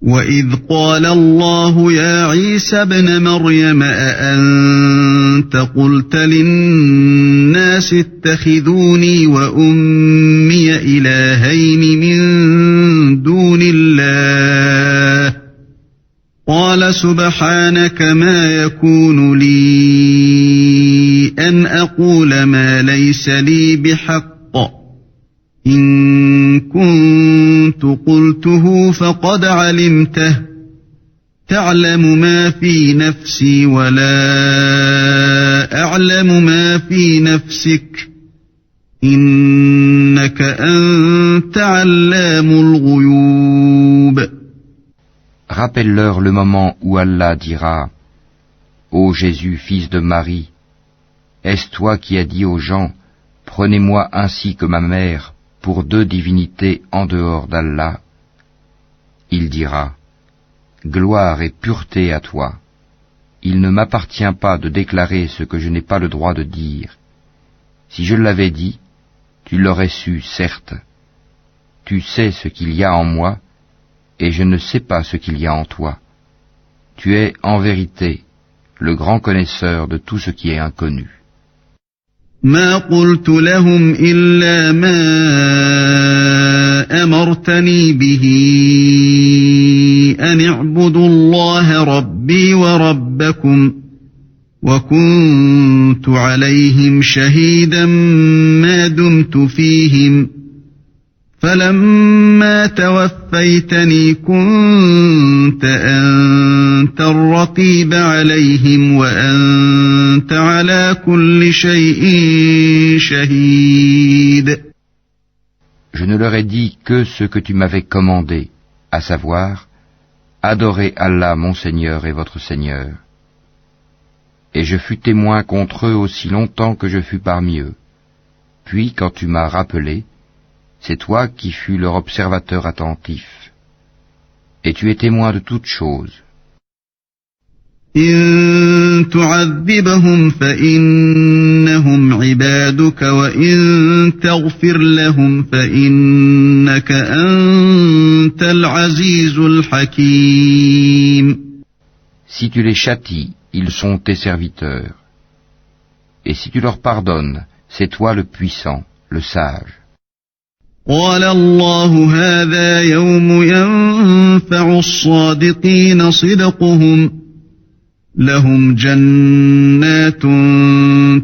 وَإِذْ قَالَ اللَّهُ يَا عِيسَى ابْنَ مَرْيَمَ أَأَنْتَ قُلْتَ لِلنَّاسِ اتَّخِذُونِي وَأُمِّيَ إِلَٰهَيْنِ مِن دُونِ اللَّهِ قَالَ سُبْحَانَكَ مَا يَكُونُ لِي أَنْ أَقُولَ مَا لَيْسَ لِي بِحَقٍّ إِن كُنتُ قُلْتُهُ فَقَدْ عَلِمْتَهُ تَعْلَمُ مَا فِي نَفْسِي وَلَا أَعْلَمُ مَا فِي نَفْسِكَ إِنَّكَ أَنْتَ عَلَّامُ الْغُيُوبِ. Rappelle-leur le moment où Allah dira « Ô Jésus, fils de Marie, est-ce toi qui as dit aux gens « Prenez-moi ainsi que ma mère » pour deux divinités en dehors d'Allah? Il dira, gloire et pureté à toi. Il ne m'appartient pas de déclarer ce que je n'ai pas le droit de dire. Si je l'avais dit, tu l'aurais su, certes. Tu sais ce qu'il y a en moi, et je ne sais pas ce qu'il y a en toi. Tu es, en vérité, le grand connaisseur de tout ce qui est inconnu. ما قلت لهم إلا ما أمرتني به أن اعبدوا الله ربي وربكم وكنت عليهم شهيدا ما دمت فيهم فلما توفيتني كنت أنت الرقيب عليهم وأنت على كل شيء شهيد. Je ne leur ai dit que ce que tu m'avais commandé, à savoir, adorez Allah mon Seigneur et votre Seigneur. Et je fus témoin contre eux aussi longtemps que je fus parmi eux. Puis quand tu m'as rappelé, c'est toi qui fus leur observateur attentif. Et tu es témoin de toutes choses. إن تعذبهم فإنهم عبادك وإن تغفر لهم فإنك أنت العزيز الحكيم. Si tu les châties, ils sont tes serviteurs. Et si tu leur pardonnes, c'est toi le puissant, le sage. قال الله هذا يوم ينفع الصادقين صدقهم لهم جنات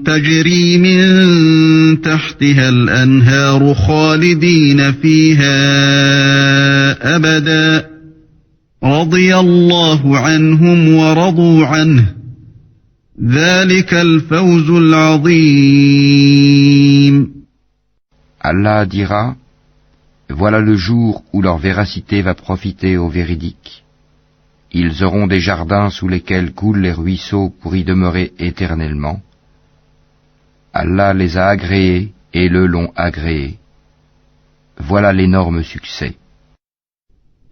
تجري من تحتها الأنهار خالدين فيها أبدا رضي الله عنهم ورضوا عنه ذلك الفوز العظيم. Allah dira, voilà le jour où leur véracité va profiter aux véridiques. Ils auront des jardins sous lesquels coulent les ruisseaux pour y demeurer éternellement. Allah les a agréés et le l'ont agréé. Voilà l'énorme succès.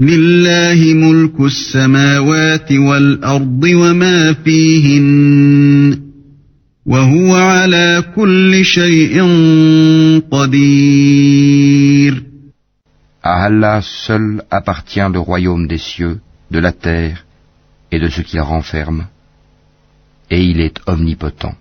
لله ملك السماوات والأرض وما فيهن وهو على كل شيء قدير. À Allah seul appartient le royaume des cieux, de la terre et de ce qu'il renferme, et il est omnipotent.